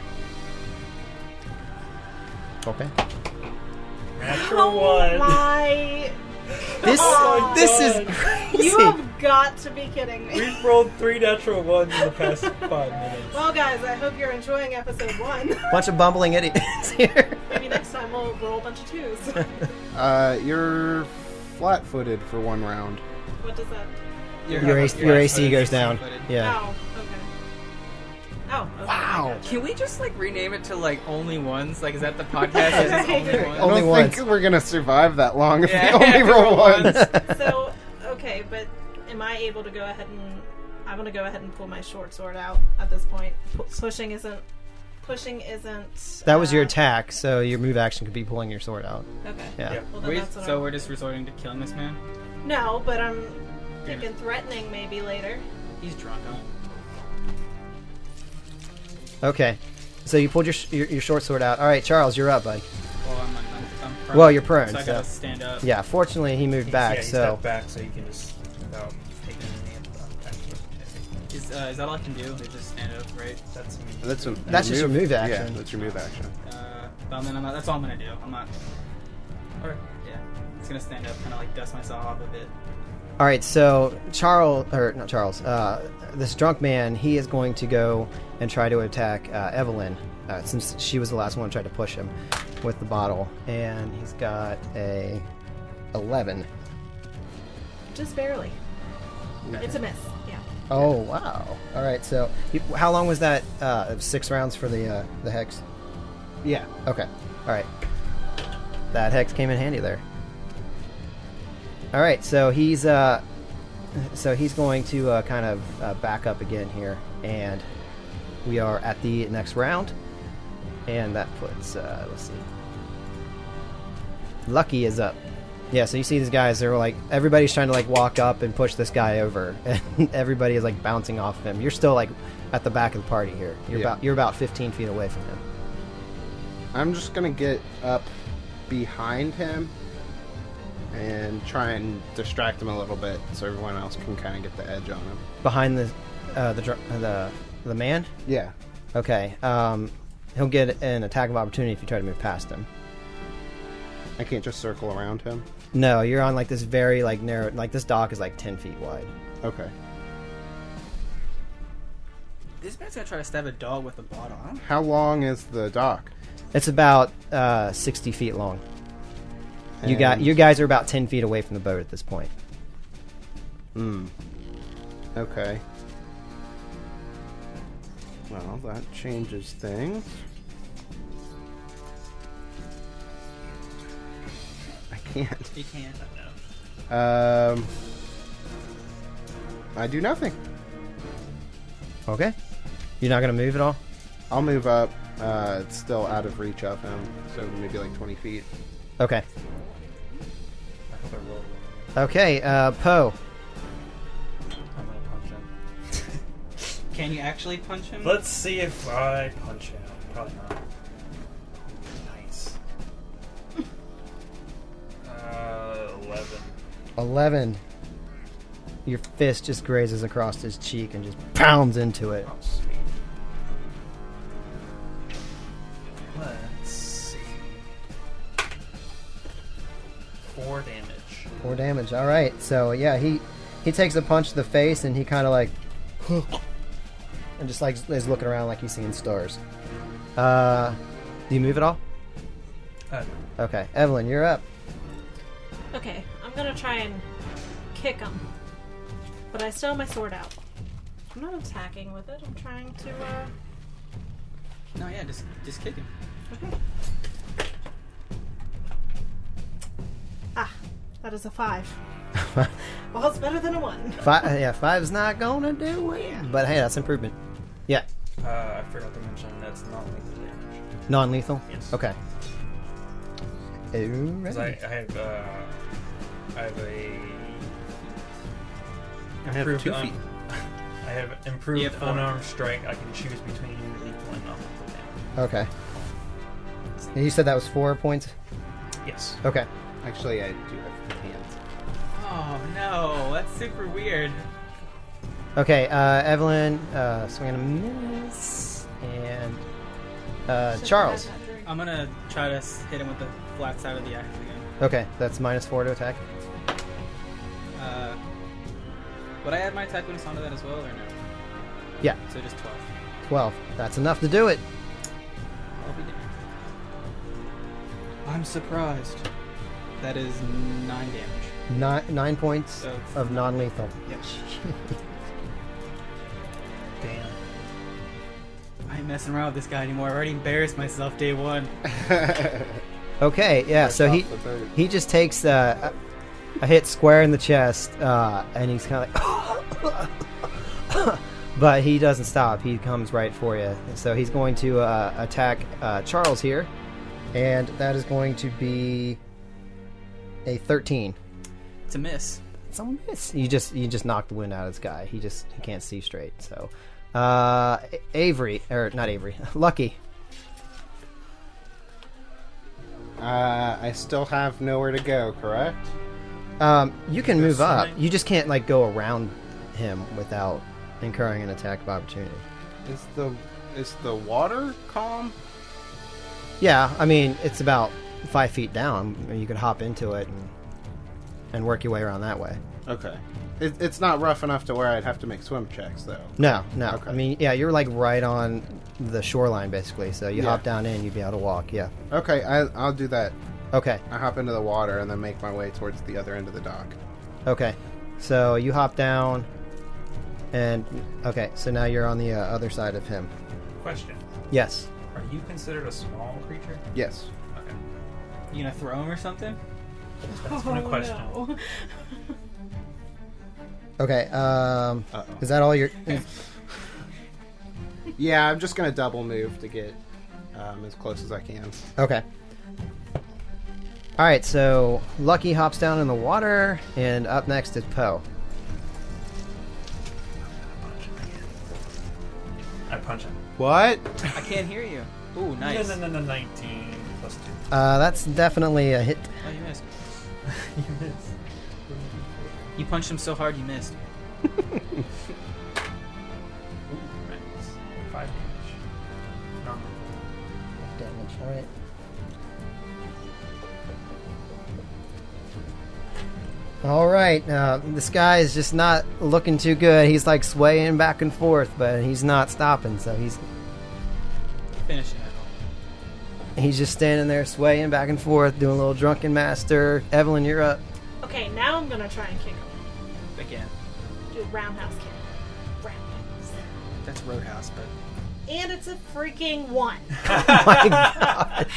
Okay. Natural Oh 1. my! This Oh, this is God. crazy. You have got to be kidding me. We've rolled 3 natural 1s in the past 5 minutes. Well, guys, I hope you're enjoying episode 1. Bunch of bumbling idiots here. Maybe next time we'll roll a bunch of 2s. You're flat-footed for 1 round. What does that? Your AC goes down. Yeah. Oh, okay. Oh, okay. Wow. Can we just like rename it to like only ones? Like, is that the podcast? Is just only ones? I Only don't once. think we're gonna survive that long if Yeah, we only roll roll once. So, okay, but am I able to go ahead and... I'm going to go ahead and pull my short sword out at this point. Pushing isn't... That was your attack, so your move action could be pulling your sword out. Okay. Yeah. Well, then that's what So I'm... we're just resorting to killing this man? No, but I'm thinking threatening maybe later. He's drunk, huh? Okay. So you pulled your short sword out. All right, Charles, you're up, buddy. Well, I'm prone. Well, you're prone, So I so- gotta stand up. Yeah. Fortunately, he moved back, he so stepped back so you can just without taking any of the Is that all I can do? Is just stand up, right? That's just your move action. Yeah, that's your move action. Well, then that's all I'm gonna do. I'm not. Alright. Yeah. just gonna stand up, kind of like dust myself off a bit. All right, so this drunk man, he is going to go and try to attack Evelyn, since she was the last one to try to push him with the bottle, and he's got a 11. Just barely. It's a miss. Yeah. Oh wow! All right, so how long was that? 6 rounds for the hex. Yeah. Okay. All right. That hex came in handy there. All right, so he's going to kind of back up again here, and we are at the next round, and that puts let's see. Lucky is up. Yeah, so you see these guys, they're like, everybody's trying to like walk up and push this guy over, and everybody is like bouncing off of him. You're still like at the back of the party here. You're about 15 feet away from him. I'm just gonna get up behind him and try and distract him a little bit, so everyone else can kind of get the edge on him. Behind the man? Yeah. Okay. He'll get an attack of opportunity if you try to move past him. I can't just circle around him. No, you're on like this very like narrow, like this dock is like 10 feet wide. Okay. This man's gonna try to stab a dog with a bottle. Huh? How long is the dock? It's about 60 feet long. You And- guys are about 10 feet away from the boat at this point. Okay. Well, that changes things. I can't. You can't. I do nothing. Okay. You're not gonna move at all? I'll move up. It's still out of reach of him, so maybe like 20 feet. Okay. I hope I rolled well. Okay, Poe. I'm gonna punch him. Can you actually punch him? Let's see if I punch him. Probably not. Nice. 11. 11. Your fist just grazes across his cheek and just pounds into it. Oh, sweet. Let's see. 4 damage. 4 damage. All right. So yeah, he takes a punch to the face and he kind of like, and just like is looking around like he's seeing stars. Do you move at all? Okay, Evelyn, you're up. Okay, I'm gonna try and kick him. But I still have my sword out. I'm not attacking with it. I'm trying to, No, yeah, just kick him. Okay. Ah, that is a 5. Well, it's better than a 1. 5's not gonna do it. Yeah. But hey, that's improvement. Yeah, I forgot to mention that's not lethal damage. non-lethal. Yes. Okay. Because I Alright. have I have 2 feet. I have improved You have 4. unarmed strike. I can choose between lethal and non-lethal damage. Okay. And you said that was 4 points. Yes. Okay. Actually, I do have hands. Oh no, that's super weird. Okay. Evelyn, swing and a miss, and Charles. I'm gonna try to hit him with the flat side of the axe again. Okay, that's -4 to attack. Would I add my attack bonus onto that as well, or no? Yeah, So just 12. 12. That's enough to do it. I'll be damned. I'm surprised. That is 9 damage. 9 points of non-lethal. Yep. Damn. I ain't messing around with this guy anymore. I already embarrassed myself day 1. Okay, yeah. So he just takes a hit square in the chest, and he's kind of like, but he doesn't stop. He comes right for you. So he's going to attack Charles here, and that is going to be a 13. It's a miss. It's a miss. You just knocked the wind out of this guy. He can't see straight. So, Avery, or not Avery, Lucky. I still have nowhere to go, correct? You can move up. swimming? You just can't like go around him without incurring an attack of opportunity. Is the water calm? Yeah, I mean it's about 5 feet down. You could hop into it. And, and work your way around that way. Okay. It's not rough enough to where I'd have to make swim checks, though. No. Okay. I mean, yeah, you're like right on the shoreline, basically. So you hop down in, you'd be able to walk. Yeah. Okay, I'll do that. Okay. I hop into the water and then make my way towards the other end of the dock. Okay. So you hop down, and okay. So now you're on the other side of him. Question: Yes. Are you considered a small creature? Yes. Okay. You gonna throw him or something? That's my question. No. Okay. Uh-oh. Is that all your? Yeah, I'm just gonna double move to get as close as I can. Okay. All right. So Lucky hops down in the water, and up next is Poe. I punch him. What? I can't hear you. Ooh, nice. No, 19 plus 2. That's definitely a hit. Oh, you missed. You missed. You punched him so hard you missed. Ooh, nice. 5 damage. Normal. Damage. All right. All right. This guy is just not looking too good. He's like swaying back and forth, but he's not stopping. So Finishing it. he's just standing there swaying back and forth, doing a little drunken master. Evelyn, you're up. Okay, now I'm gonna try and kick him. Again. Do a roundhouse kick. Roundhouse. That's Roadhouse, but... And it's a freaking 1. Oh my god.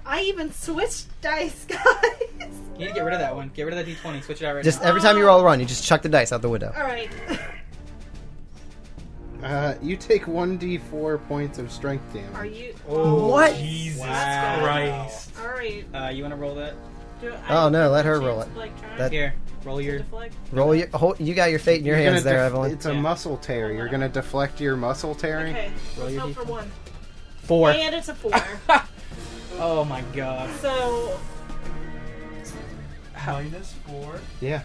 I even switched dice, guys. You need to get rid of that one. Get rid of that D20. Switch it out right Just now. every time you roll a run, you just chuck the dice out the window. All right. You take 1d4 points of strength damage. Are you? What? Jesus Wow. Christ. All right. You want to roll that? Oh, no, let her roll it. That- Here. Roll your... Deflect. Roll your. You got your fate in your You're hands gonna there, Evelyn. It's a Yeah. muscle tear. You're gonna deflect your muscle tearing. Okay. Roll Let's your hope for D20. 1. 4. And it's a 4. Oh my god. So, Minus 4? Yeah.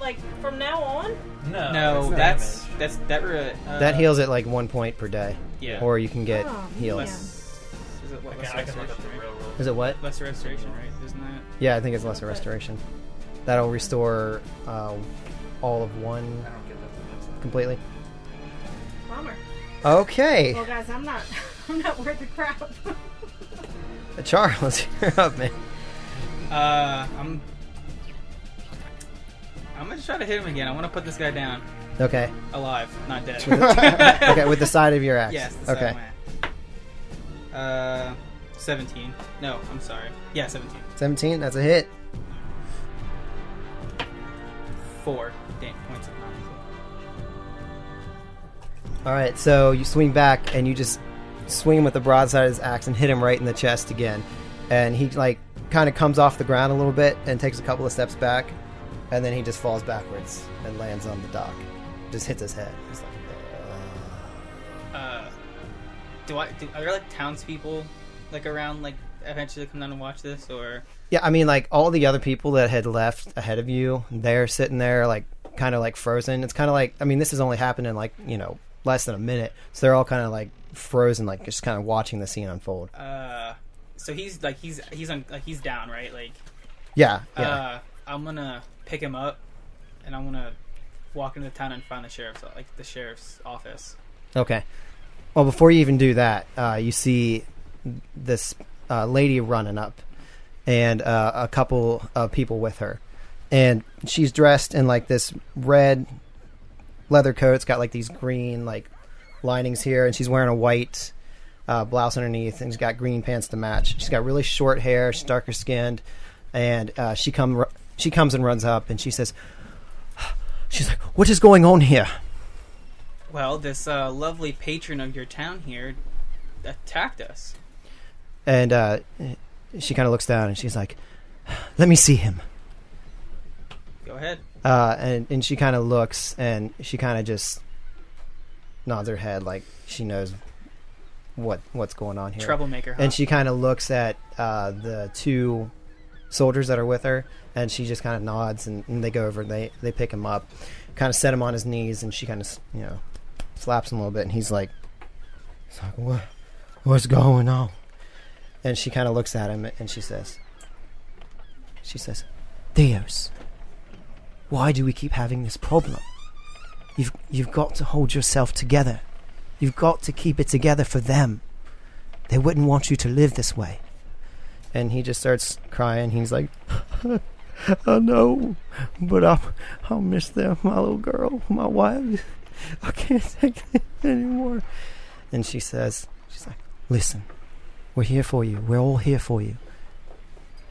like from now on. No, that's That heals it like 1 point per day. Yeah. Or you can get Oh, healed. man. Is it what? I can look up the real roll. Is it what? Lesser restoration, right? Isn't that? Yeah, I think it's lesser restoration. That'll restore all of 1 I don't get that. completely. Bummer. Okay. Well, guys, I'm not worth the crap. Charles, you're up, man. I'm gonna try to hit him again. I want to put this guy down. Okay. Alive, not dead. Okay, with the side of your axe. Yes. that's Okay. how I'm at. 17. No, I'm sorry. Yeah, 17. 17, that's a hit. 4 points of damage. All right, so you swing back and you just swing him with the broadside of his axe and hit him right in the chest again. And he like kind of comes off the ground a little bit and takes a couple of steps back, and then he just falls backwards and lands on the dock. Just hits his head. He's like, Are there like townspeople like around like eventually come down and watch this, or? Yeah, I mean, like all the other people that had left ahead of you, they're sitting there like kind of like frozen. It's kind of like, I mean, this has only happened in like, less than a minute, so they're all kind of like frozen, like just kind of watching the scene unfold. So he's like he's down, right? Like Yeah. I'm gonna pick him up, and I'm gonna walk into town and find the sheriff's office. Okay. Well, before you even do that, you see this lady running up, and a couple of people with her, and she's dressed in like this red leather coat. It's got like these green like linings here, and she's wearing a white blouse underneath, and she's got green pants to match. She's got really short hair. She's darker skinned, and she comes and runs up, and she's like, "What is going on here?" Well, this lovely patron of your town here attacked us. And she kind of looks down, and she's like, "Let me see him." Go ahead. And she kind of looks, and she kind of just nods her head like she knows what's going on here. Troublemaker, huh? And she kind of looks at the 2 soldiers that are with her, and she just kind of nods, and they go over, they pick him up, kind of set him on his knees, and she kind of slaps him a little bit, and he's like what's going on? And she kind of looks at him, and she says, Theos, why do we keep having this problem? You've got to hold yourself together. You've got to keep it together for them. They wouldn't want you to live this way. And he just starts crying. He's like, I know, but I'll miss them, my little girl, my wife. I can't take it anymore. And she's like, listen, we're here for you. We're all here for you.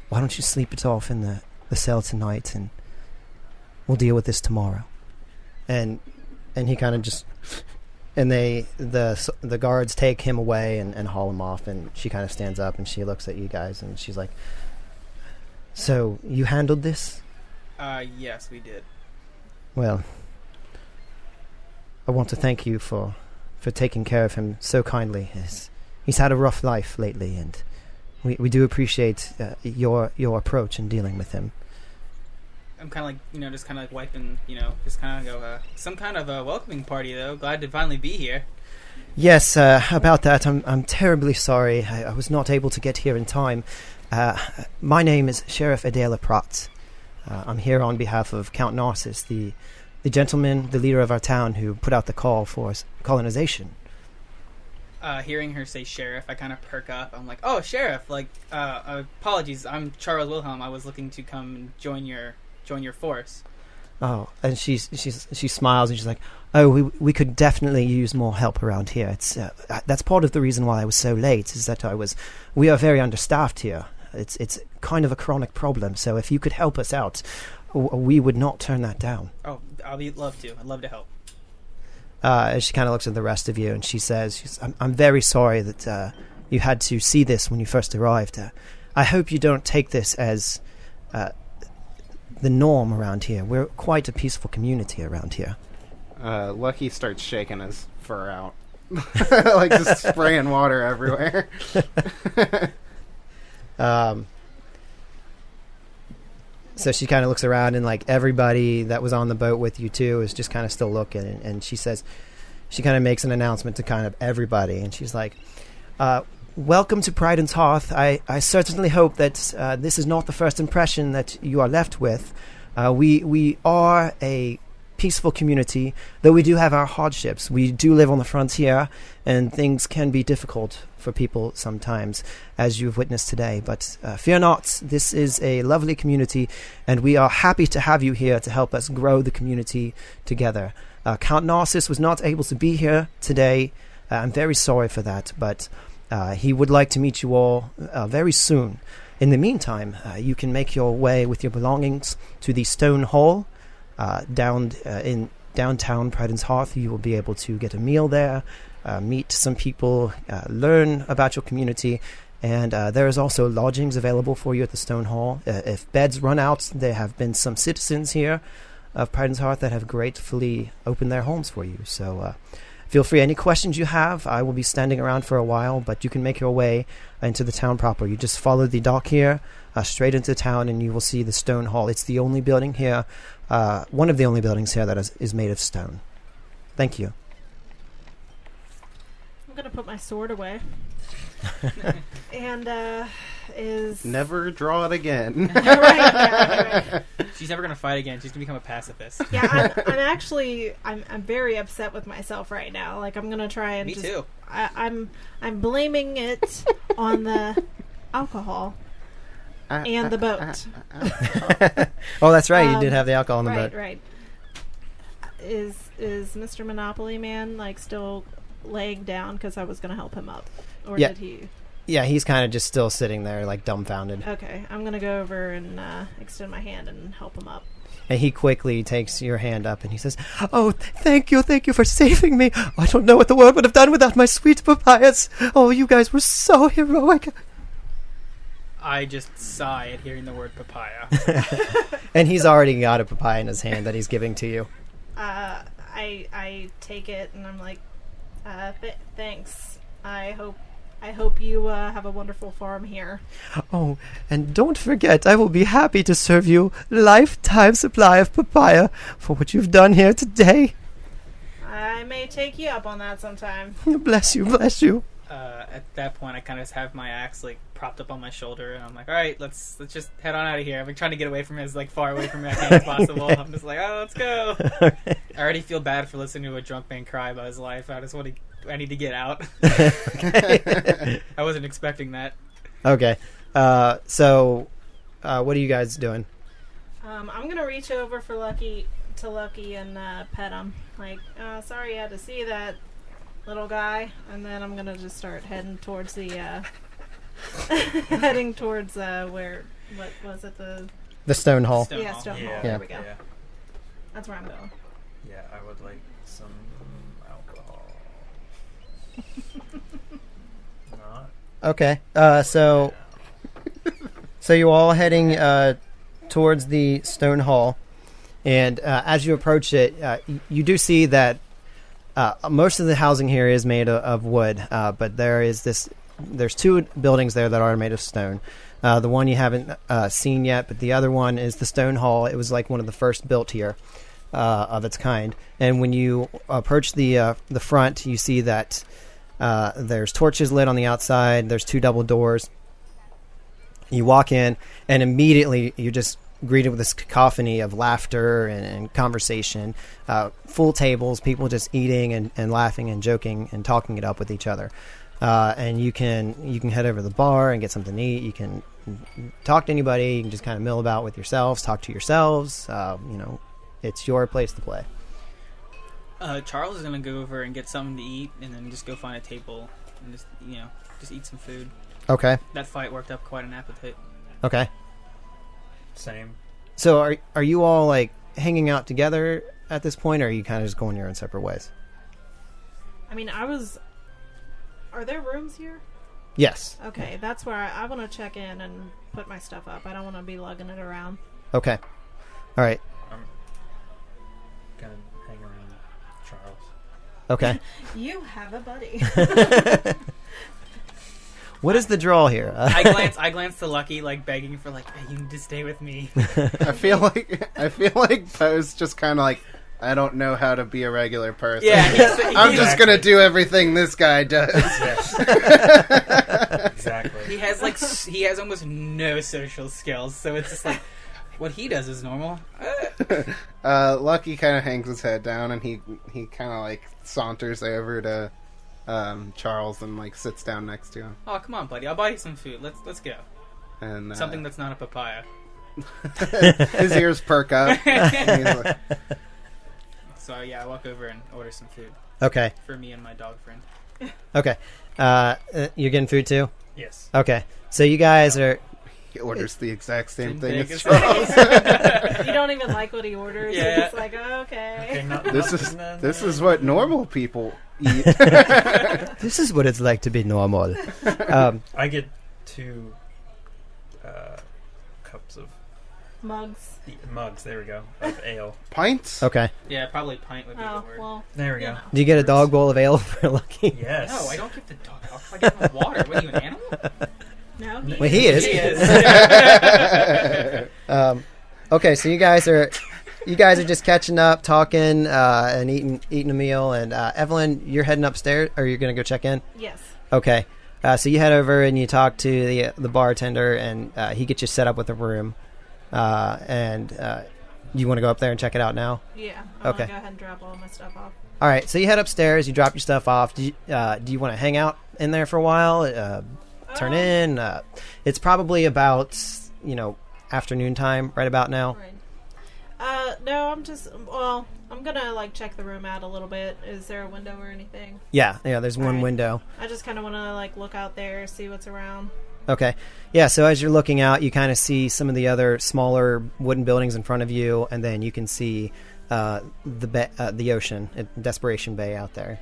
Why don't you sleep it off in the cell tonight, and we'll deal with this tomorrow. And he kind of just, and the guards take him away and haul him off, and she kind of stands up and she looks at you guys and she's like, so you handled this? Yes, we did. Well, I want to thank you for taking care of him so kindly. He's had a rough life lately, and we do appreciate your approach in dealing with him. I'm kind of like, just kind of like wiping, just kind of go, some kind of a welcoming party, though. Glad to finally be here. Yes, about that, I'm terribly sorry. I was not able to get here in time. My name is Sheriff Adela Pratt. I'm here on behalf of Count Narcissus, the gentleman, the leader of our town who put out the call for colonization. Hearing her say sheriff, I kind of perk up. I'm like, oh, sheriff, apologies, I'm Charles Wilhelm. I was looking to come and join your force. Oh, and she smiles and she's like, oh, we could definitely use more help around here. It's that's part of the reason why I was so late, is that we are very understaffed here. It's kind of a chronic problem, so if you could help us out, we would not turn that down. Oh, love to. I'd love to help. And she kind of looks at the rest of you and she says, I'm very sorry that you had to see this when you first arrived. I hope you don't take this as the norm around here. We're quite a peaceful community around here. Lucky starts shaking his fur out. Like just spraying water everywhere. So she kind of looks around, and like everybody that was on the boat with you too is just kind of still looking, and she says, she kind of makes an announcement to kind of everybody, and she's like, welcome to Priden's Hearth. I certainly hope that this is not the first impression that you are left with. We are a peaceful community, though we do have our hardships. We do live on the frontier, and things can be difficult for people sometimes, as you've witnessed today. But fear not, this is a lovely community, and we are happy to have you here to help us grow the community together. Count Narcissus was not able to be here today. I'm very sorry for that, but he would like to meet you all very soon. In the meantime, you can make your way with your belongings to the Stone Hall down in downtown Priden's Hearth. You will be able to get a meal there, meet some people, learn about your community, and there is also lodgings available for you at the Stone Hall. If beds run out, there have been some citizens here of Priden's Hearth that have gratefully opened their homes for you. So feel free. Any questions you have, I will be standing around for a while, but you can make your way into the town proper. You just follow the dock here, straight into town, and you will see the Stone Hall. It's the only building here, one of the only buildings here that is made of stone. Thank you. I'm going to put my sword away. And never draw it again. right. She's never gonna fight again. She's gonna become a pacifist. Yeah, I'm very upset with myself right now. Like, I'm gonna try and Me too. I'm blaming it on the alcohol and the boat. Oh, that's right. You did have the alcohol on the boat. Right. Is Mr. Monopoly Man like still laying down because I was gonna help him up, or Yeah. did he? Yeah, he's kind of just still sitting there, like dumbfounded. Okay, I'm gonna go over and extend my hand and help him up. And he quickly takes your hand up and he says, oh, thank you for saving me. I don't know what the world would have done without my sweet papayas. Oh, you guys were so heroic. I just sigh at hearing the word papaya. And he's already got a papaya in his hand that he's giving to you. I take it and I'm like, thanks. I hope you have a wonderful farm here. Oh, and don't forget, I will be happy to serve you lifetime supply of papaya for what you've done here today. I may take you up on that sometime. Bless you, bless you. At that point, I kind of just have my axe like propped up on my shoulder, and I'm like, all right, let's just head on out of here. I've been trying to get away from it as like far away from it as possible. I'm just like, oh, let's go. I already feel bad for listening to a drunk man cry about his life. I need to get out. I wasn't expecting that. Okay. So, what are you guys doing? I'm gonna reach over for Lucky and pet him. Like, sorry you had to see that, little guy. And then I'm gonna just start heading towards the where, what was it, The stone hall. Stone yeah, Hall. Stone Hall. Yeah. There we go. Yeah. That's where I'm going. Yeah, I would like some alcohol. Not. Okay. So you all heading towards the stone hall, and as you approach it, you do see that most of the housing here is made of wood, but there's two buildings there that are made of stone. The one you haven't seen yet, but the other one is the stone hall. It was like one of the first built here of its kind. And when you approach the front, you see that there's torches lit on the outside. There's two double doors. You walk in, and immediately you're just greeted with this cacophony of laughter and conversation. Full tables, people just eating and laughing and joking and talking it up with each other. And you can head over to the bar and get something to eat. You can talk to anybody. You can just kind of mill about with yourselves, talk to yourselves. It's your place to play. Charles is gonna go over and get something to eat, and then just go find a table and just eat some food. Okay. That fight worked up quite an appetite. Okay. Same. So are you all like hanging out together at this point, or are you kind of just going your own separate ways? I mean, are there rooms here? Yes. Okay, that's where I want to check in and put my stuff up. I don't want to be lugging it around. Okay. All right. I'm gonna hang around Charles. Okay. You have a buddy. What is the draw here? I glance to Lucky, like begging for like, hey, you need to stay with me. I feel like Poe's just kind of like, I don't know how to be a regular person. Yeah, I'm just gonna do everything this guy does. Yes. Exactly. He has almost no social skills, so it's just like what he does is normal. Lucky kind of hangs his head down, and he kind of like saunters over to Charles and like sits down next to him. Oh, come on, buddy! I'll buy you some food. Let's go. And Something that's not a papaya. his ears perk up. And he's like, So yeah, I walk over and order some food Okay. for me and my dog friend. Okay. You're getting food too? Yes. Okay. So you guys are... he orders the exact same thing Big as as- Charles. You don't even like what he orders. Yeah. You're just like, okay. This is what normal people eat. This is what it's like to be normal. I get 2 cups of Mugs. mugs. There we go. Of ale. Pints? Okay. Yeah, probably pint would be Oh, the word. well. There we you go. know. Do you get a dog bowl of ale for Lucky? Yes. No, I don't give the dog alcohol. I give him water. What are you, an animal? No. Well, he is. He is. Okay, so you guys are just catching up, talking, and eating a meal. And Evelyn, you're heading upstairs, or you're gonna go check in? Yes. Okay. So you head over and you talk to the bartender, and he gets you set up with a room. And you want to go up there and check it out now? Yeah. I'm Okay. gonna go ahead and drop all my stuff off. All right. So you head upstairs. You drop your stuff off. Do you want to hang out in there for a while? Turn in. It's probably about afternoon time right about now. Right. No, I'm gonna like check the room out a little bit. Is there a window or anything? Yeah. There's one Alright. window. I just kind of want to like look out there, see what's around. Okay. Yeah, so as you're looking out, you kind of see some of the other smaller wooden buildings in front of you, and then you can see the ocean, Desperation Bay out there.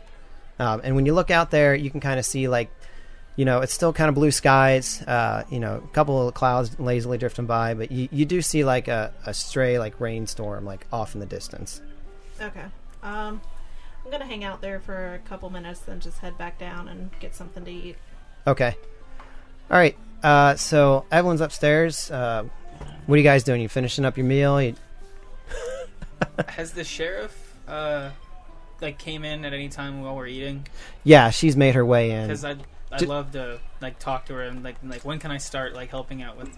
And when you look out there, you can kind of see, like, it's still kind of blue skies, a couple of clouds lazily drifting by, but you do see, like, a stray, like, rainstorm, like, off in the distance. Okay. I'm gonna hang out there for a couple minutes, then just head back down and get something to eat. Okay. All right. So Evelyn's upstairs. What are you guys doing? You finishing up your meal? Has the sheriff came in at any time while we're eating? Yeah, she's made her way in. Because I'd love to like talk to her and like when can I start like helping out with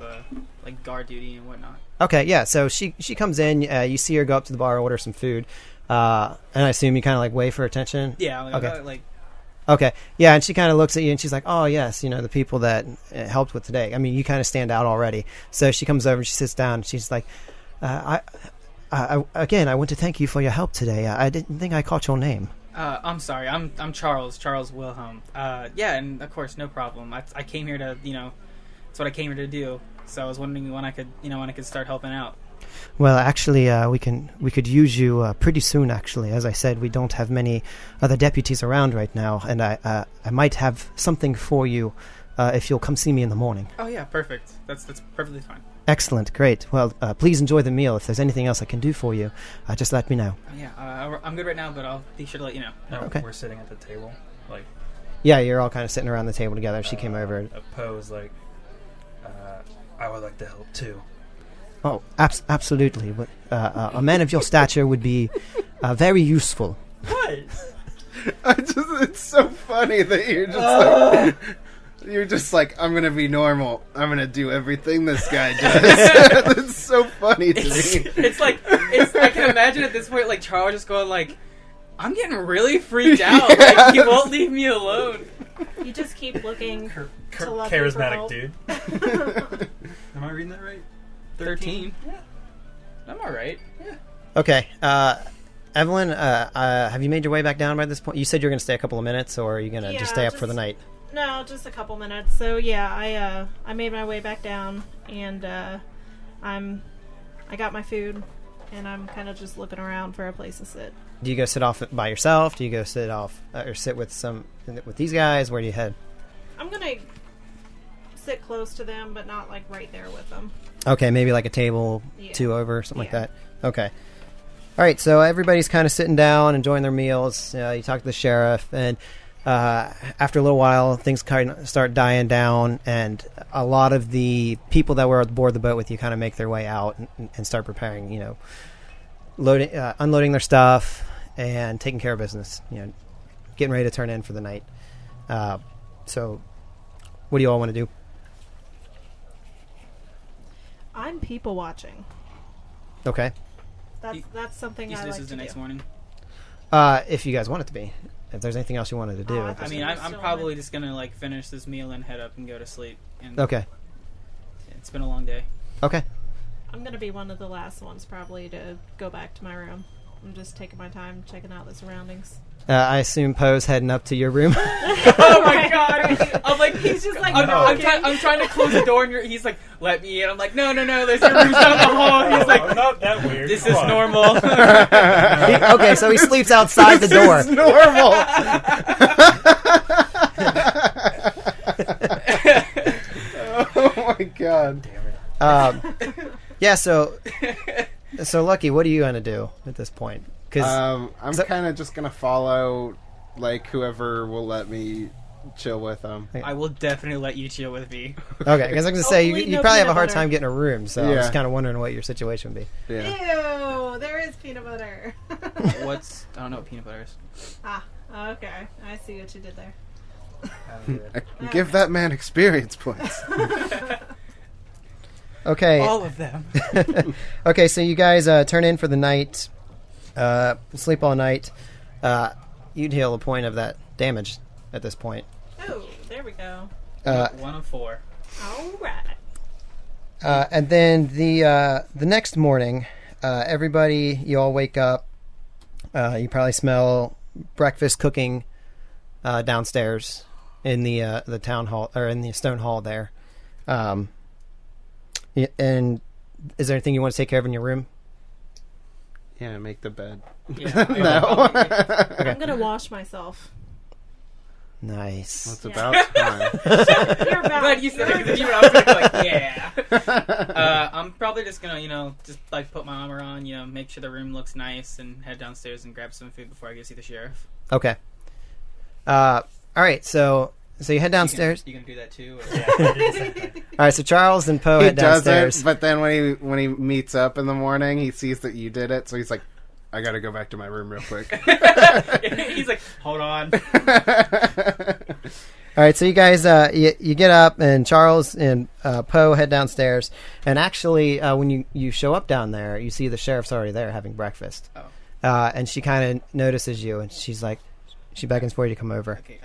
like guard duty and whatnot. Okay, yeah. So she comes in. You see her go up to the bar, order some food, and I assume you kind of like wave for attention. Yeah. Okay. Okay, yeah, and she kind of looks at you and she's like, "Oh yes, the people that helped with today. I mean, you kind of stand out already." So she comes over and she sits down and she's like, "I want to thank you for your help today. I didn't think I caught your name." I'm sorry. I'm Charles Wilhelm. Yeah, and of course, no problem. I came here to, it's what I came here to do. So I was wondering when I could start helping out. Well, actually, we could use you pretty soon. Actually, as I said, we don't have many other deputies around right now, and I might have something for you if you'll come see me in the morning. Oh yeah, perfect. That's perfectly fine. Excellent, great. Well, please enjoy the meal. If there's anything else I can do for you, just let me know. Yeah, I'm good right now, but I'll be sure to let you know. No, Okay. We're sitting at the table, like. Yeah, you're all kind of sitting around the table together. She came over. Poe's like, I would like to help too. Oh, absolutely. But, a man of your stature would be very useful. What? It's so funny that you're just like, I'm gonna be normal. I'm gonna do everything this guy does. It's so funny to me. It's like I can imagine at this point like Charles just going like, I'm getting really freaked out. Like he won't leave me alone. You just keep looking to love Charismatic dude. Am I reading that right? 13. Yeah. I'm all right. Yeah. Okay, Evelyn, have you made your way back down by this point? You said you were going to stay a couple of minutes, or are you going to just stay up for the night? No, just a couple minutes. So yeah, I made my way back down, and I got my food, and I'm kind of just looking around for a place to sit. Do you go sit off by yourself? Do you go sit off or sit with these guys? Where do you head? I'm gonna sit close to them, but not like right there with them. Okay, maybe like a table two over, something like that. Okay. All right, so everybody's kind of sitting down, enjoying their meals. You talk to the sheriff, and after a little while, things kind of start dying down, and a lot of the people that were aboard the boat with you kind of make their way out and start preparing, unloading their stuff and taking care of business, getting ready to turn in for the night. So what do you all want to do? I'm people watching. Okay. That's something I like This to is the do. next morning. If you guys want it to be. If there's anything else you wanted to do. I mean, I'm probably just gonna like finish this meal and head up and go to sleep. And Okay. It's been a long day. Okay. I'm gonna be one of the last ones probably to go back to my room. I'm just taking my time checking out the surroundings. I assume Poe's heading up to your room. Oh my god! I'm like, he's just like, I'm trying to close the door, and he's like, "Let me in." I'm like, "No, there's your room's down the hall." He's like, I'm not that weird. "This Come is on. normal." Okay, so he sleeps outside the door. This is normal. Oh my god! Damn it. Yeah. So Lucky, what are you gonna do at this point? I'm kind of just gonna follow, like, whoever will let me chill with them. I will definitely let you chill with me. Okay, because I was gonna say Hopefully you no probably have a peanut hard butter. time getting a room, so I Yeah. was kind of wondering what your situation would be. Yeah. Ew, there is peanut butter. I don't know what peanut butter is. Okay. I see what you did there. Give that man experience points. Okay. All of them. Okay, so you guys turn in for the night, sleep all night. You'd heal a point of that damage at this point. Oh, there we go. 1 of 4. All right. And then the next morning, everybody, you all wake up. You probably smell breakfast cooking downstairs in the town hall, or in the stone hall there. And is there anything you want to take care of in your room? Yeah, make the bed. Yeah, No. I'm gonna wash myself. Nice. It's Yeah. about time. You're back. Glad you said it because you were like, yeah. I'm probably just gonna, just like put my armor on, make sure the room looks nice, and head downstairs and grab some food before I go see the sheriff. Okay. All right. So you head downstairs. You gonna do that too? Yeah, I did the same thing. All right. So Charles and Poe He head does downstairs. it, but then when he meets up in the morning, he sees that you did it, so he's like, I gotta go back to my room real quick. He's like, hold on. All right, so you guys, you get up, and Charles and Poe head downstairs. And actually, when you show up down there, you see the sheriff's already there having breakfast. Oh. And she kind of notices you, and she's like, she beckons for you to come over. Okay,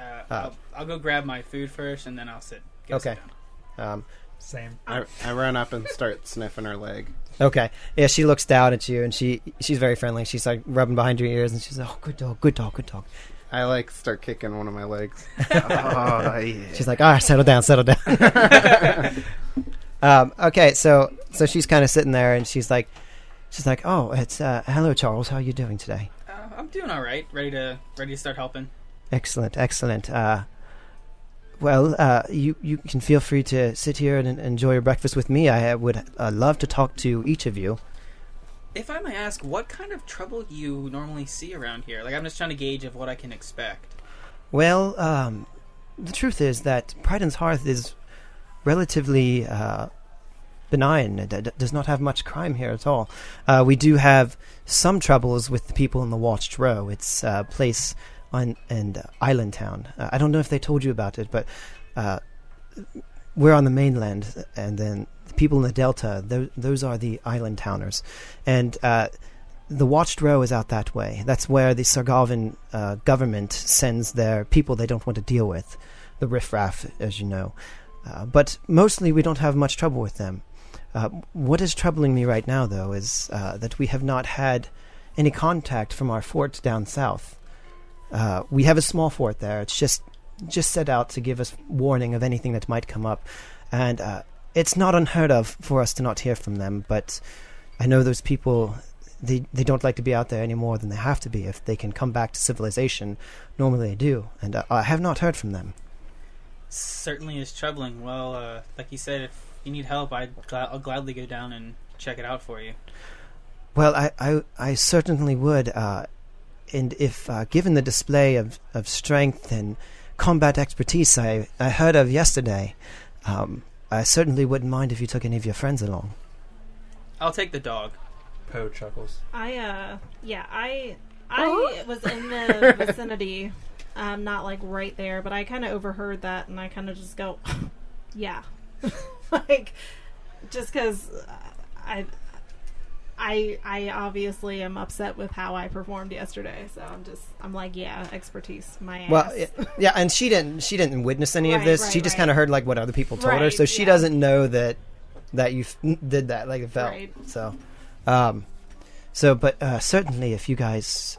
I'll go grab my food first, and then I'll sit. Okay. Sit down. Same. I run up and start sniffing her leg. Okay. Yeah, she looks down at you, and she's very friendly. She's like rubbing behind your ears, and she's like, "Oh, good dog, good dog, good dog." I like start kicking one of my legs. She's like, "All right, settle down, settle down." Okay, so she's kind of sitting there, and she's like, "Oh, it's hello, Charles. How are you doing today?" I'm doing all right. Ready to start helping. Excellent, excellent. Well, you can feel free to sit here and enjoy your breakfast with me. I would love to talk to each of you. If I may ask, what kind of trouble you normally see around here? Like, I'm just trying to gauge of what I can expect. Well, the truth is that Priden's Hearth is relatively benign. It does not have much crime here at all. We do have some troubles with the people in the Watched Row. It's a place in Island Town. I don't know if they told you about it, but we're on the mainland, and then the people in the Delta, those are the island towners. And the Watched Row is out that way. That's where the Sargovan government sends their people they don't want to deal with, the riffraff, as you know. But mostly we don't have much trouble with them. What is troubling me right now, though, is that we have not had any contact from our fort down south. We have a small fort there. It's just set out to give us warning of anything that might come up. And it's not unheard of for us to not hear from them, but I know those people, they don't like to be out there any more than they have to be. If they can come back to civilization, normally they do. And I have not heard from them. Certainly is troubling. Well, like you said, if you need help, I'll gladly go down and check it out for you. Well, I certainly would. And if given the display of strength and combat expertise I heard of yesterday, I certainly wouldn't mind if you took any of your friends along. I'll take the dog. Poe chuckles. I was in the vicinity, not like right there, but I kind of overheard that, and I kind of just go, yeah, like just because I obviously am upset with how I performed yesterday, so I'm like, yeah, expertise, my ass. Well, yeah, and she didn't witness any of this. Right, she just right. kind of heard like what other people told her, Right, so she yeah. doesn't know that you did that, like it felt. Right. So, but certainly, if you guys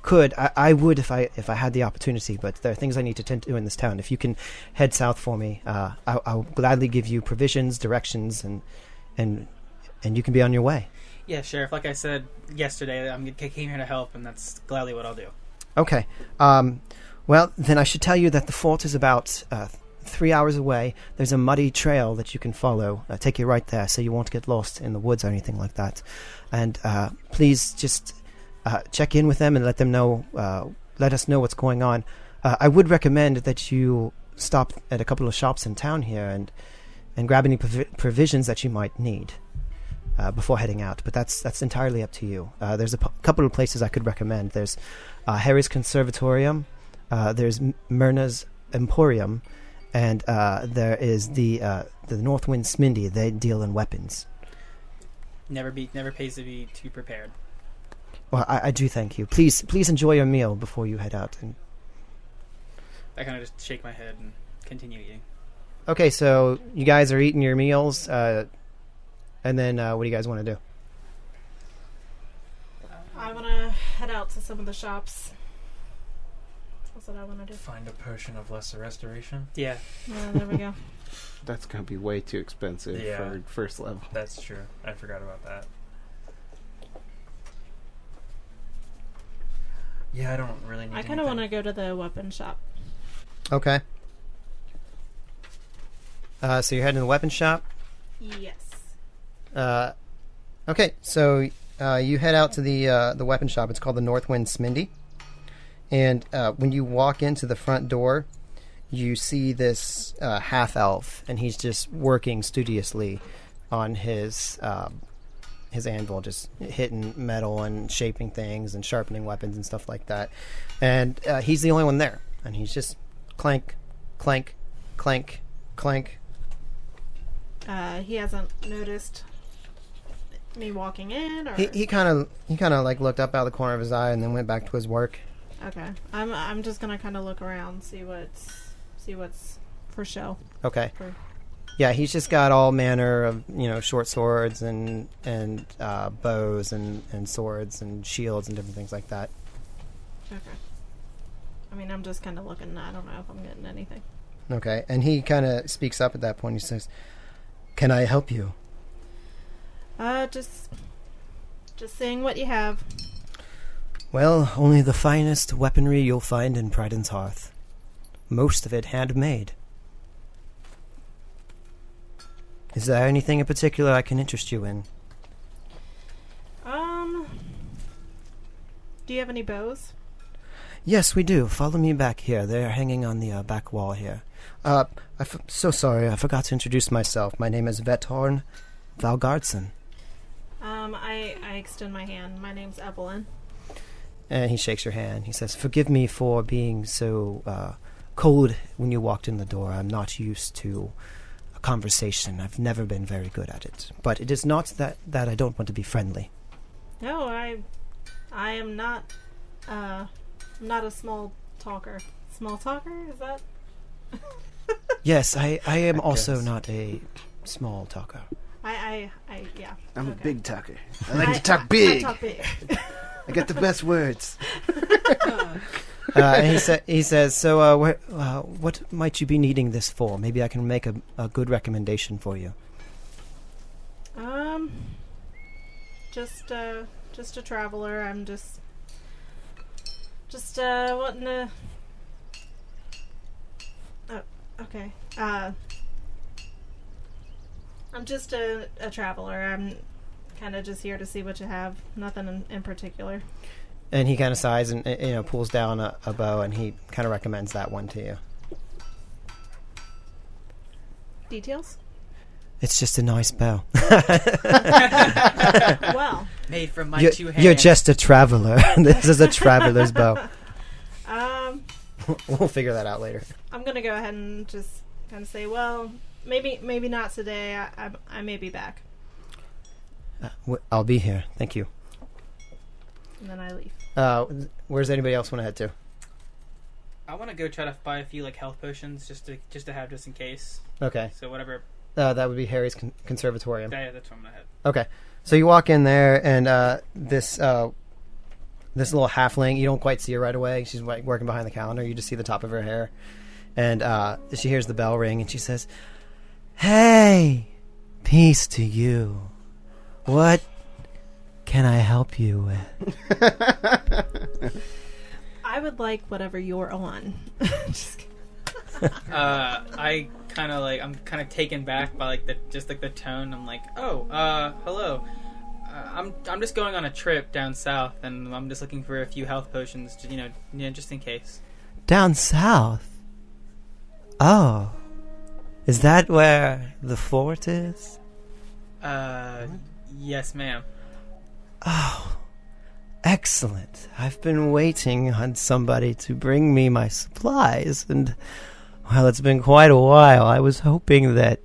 could, I would if I had the opportunity. But there are things I need to tend to in this town. If you can head south for me, I'll gladly give you provisions, directions, and you can be on your way. Yeah, Sheriff. Like I said yesterday, I came here to help, and that's gladly what I'll do. Okay. Well, then I should tell you that the fort is about 3 hours away. There's a muddy trail that you can follow. Take you right there, so you won't get lost in the woods or anything like that. And please just check in with them and let them know. Let us know what's going on. I would recommend that you stop at a couple of shops in town here and grab any provisions that you might need before heading out. But that's entirely up to you. There's a couple of places I could recommend. There's Harry's Conservatorium. There's Myrna's Emporium. And there is the Northwind Smindy. They deal in weapons. Never pays to be too prepared. Well, I do thank you. Please enjoy your meal before you head out. And I kind of just shake my head and continue eating. okay, so you guys are eating your meals, and then what do you guys want to do? I want to head out to some of the shops. That's what I want to do. Find a potion of lesser restoration. Yeah. There we go. That's going to be way too expensive Yeah. for first level. That's true. I forgot about that. Yeah, I don't really need I kind of want to go to the weapon shop. Okay. So you're heading to the weapon shop. Yes. Okay, so you head out to the weapon shop. It's called the Northwind Smindy. And when you walk into the front door, you see this half-elf, and he's just working studiously on his anvil, just hitting metal and shaping things and sharpening weapons and stuff like that. And he's the only one there. And he's just clank, clank, clank, clank. He hasn't noticed me walking in, or He kind of like looked up out of the corner of his eye and then went back to his work. okay. I'm just gonna kind of look around, see what's for show. Okay. For, Yeah, he's just got all manner of short swords and bows and swords and shields and different things like that. okay. I mean, I'm just kind of looking. I don't know if I'm getting anything. Okay, and he kind of speaks up at that point. He says, "Can I help you?" Just seeing what you have. Well, only the finest weaponry you'll find in Priden's Hearth. Most of it handmade. Is there anything in particular I can interest you in? Do you have any bows? Yes, we do. Follow me back here. They're hanging on the back wall here. So sorry, I forgot to introduce myself. My name is Vethorn Valgardson. I extend my hand. My name's Evelyn. And he shakes your hand. He says, "Forgive me for being so cold when you walked in the door. I'm not used to a conversation. I've never been very good at it. But it is not that I don't want to be friendly." No, I am not. Not a small talker. Small talker? Is that? Yes, I am also Yes. not a small talker. Yeah. I'm a okay. big talker. I like to talk big. I talk big. I got the best words. And he says, "So, what might you be needing this for? Maybe I can make a good recommendation for you." Just a traveler. I'm just wanting to. Oh, okay. I'm just a traveler. I'm kind of just here to see what you have. Nothing in particular. And he kind of sighs and pulls down a bow, and he kind of recommends that one to you. Details? It's just a nice bow. Well, Made from my two hands. You're just a traveler. This is a traveler's bow. We'll figure that out later. I'm gonna go ahead and just kind of say, well, maybe not today. I may be back, I'll be here. Thank you. and then I leave. Where's anybody else want to head to? I want to go try to buy a few like health potions just to have just in case. Okay. So whatever. That would be Harry's conservatorium. Yeah, that's what I'm gonna head. Okay. So you walk in there, and this little halfling, you don't quite see her right away. She's like working behind the counter. You just see the top of her hair. And she hears the bell ring, and she says, "Hey, peace to you. What can I help you with?" I would like whatever you're on. Just kidding. I kind of like I'm kind of taken back by like the tone. I'm like, oh, hello. I'm just going on a trip down south, and I'm just looking for a few health potions, just in case. Down south? Oh. Is that where the fort is? Yes, ma'am. Oh. Excellent. I've been waiting on somebody to bring me my supplies, and, well, it's been quite a while. I was hoping that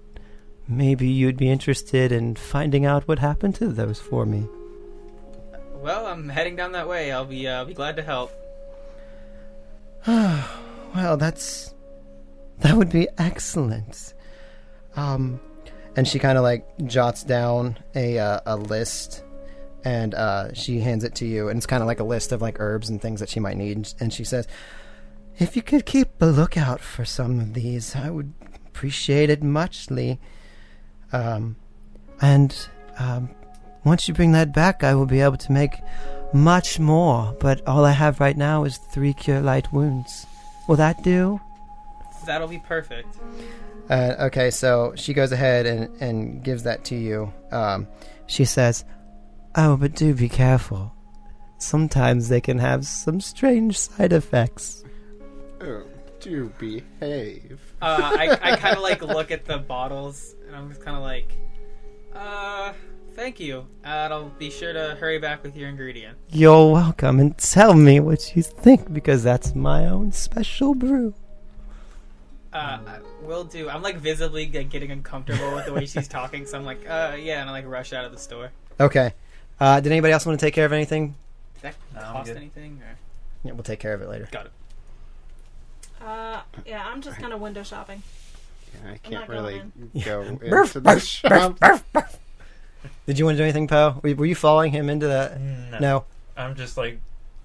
maybe you'd be interested in finding out what happened to those for me. Well, I'm heading down that way. I'll be glad to help. Well, that would be excellent. And she kind of like jots down a list, and she hands it to you, and it's kind of like a list of like herbs and things that she might need. And she says, "If you could keep a lookout for some of these, I would appreciate it muchly. Once you bring that back, I will be able to make much more, but all I have right now is 3 cure light wounds. Will that do?" That'll be perfect. Okay, so she goes ahead and gives that to you. She says, "Oh, but do be careful. Sometimes they can have some strange side effects." Oh, do behave. I kind of like look at the bottles, and I'm just kind of like, thank you. I'll be sure to hurry back with your ingredient. You're welcome, and tell me what you think, because that's my own special brew. Will do. I'm like visibly like, getting uncomfortable with the way she's talking, so I'm like, yeah, and I like rush out of the store. Okay. Did anybody else want to take care of anything? Did that No, I'm cost good. anything? Or? Yeah, we'll take care of it later. Got it. Yeah, I'm just kind of window shopping. Yeah, I not can't going really in. go into the shop. Did you want to do anything, Poe? Were you following him into the... No. I'm just like,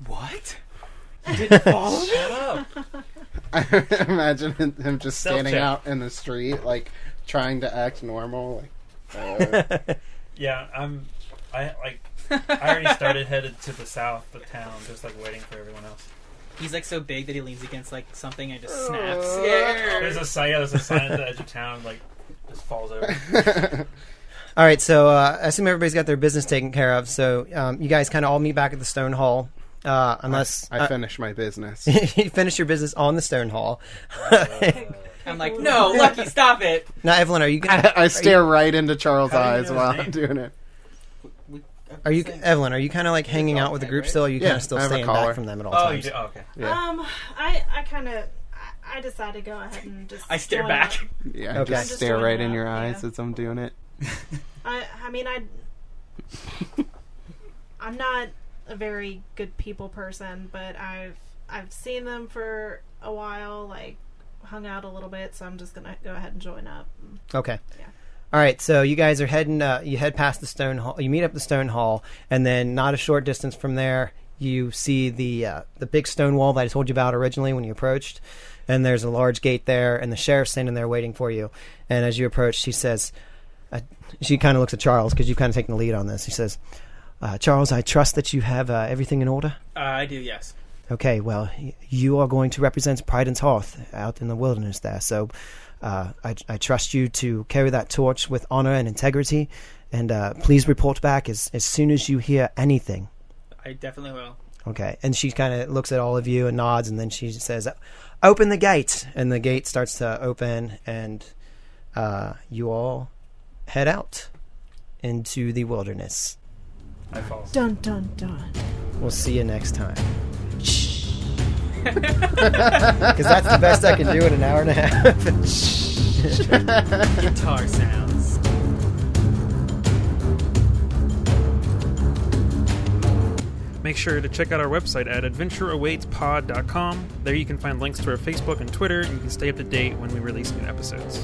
What? you didn't follow me? Shut up. I imagine him just standing Self-check. out in the street, like trying to act normal. Like, Yeah, I already started headed to the south of town, just like waiting for everyone else. He's like so big that he leans against like something and it just snaps. Yeah. There's a sign at the edge of town, like just falls over. All right, so I assume everybody's got their business taken care of. So you guys kind of all meet back at the Stone Hall, unless I finish my business. you finish your business on the Stone Hall. I'm like, no, Lucky, stop it. Now, Evelyn, are you gonna? I stare right into Charles' How do you eyes know while his I'm name? doing it. Evelyn? Are you kind of like hanging out with the group still? Or are you kind Yeah, of still I have a staying collar. back from them at all Oh, you times? do? Oh, okay. Yeah, I kind of I decided to go ahead and just. I stare join back. up. yeah. I Okay. just I'm just stare right joining in your up, eyes yeah. as I'm doing it. I mean, I'm not a very good people person, but I've seen them for a while, like hung out a little bit, so I'm just gonna go ahead and join up. Okay. Yeah. All right, so you guys are heading. You head past the Stone Hall. You meet up the Stone Hall, and then not a short distance from there, you see the big stone wall that I told you about originally when you approached. And there's a large gate there, and the sheriff's standing there waiting for you. And as you approach, she says, she kind of looks at Charles because you've kind of taken the lead on this. She says, "Charles, I trust that you have everything in order." I do, yes. Okay, well, you are going to represent Pryden's Hearth out in the wilderness there, so I trust you to carry that torch with honor and integrity, and please report back as soon as you hear anything. I definitely will. Okay, and she kind of looks at all of you and nods, and then she says, "Open the gate," and the gate starts to open, and you all head out into the wilderness. I fall. Dun dun dun. We'll see you next time. Because that's the best I can do in an hour and a half. Guitar sounds. Make sure to check out our website at adventureawaitspod.com. There you can find links to our Facebook and Twitter, and you can stay up to date when we release new episodes.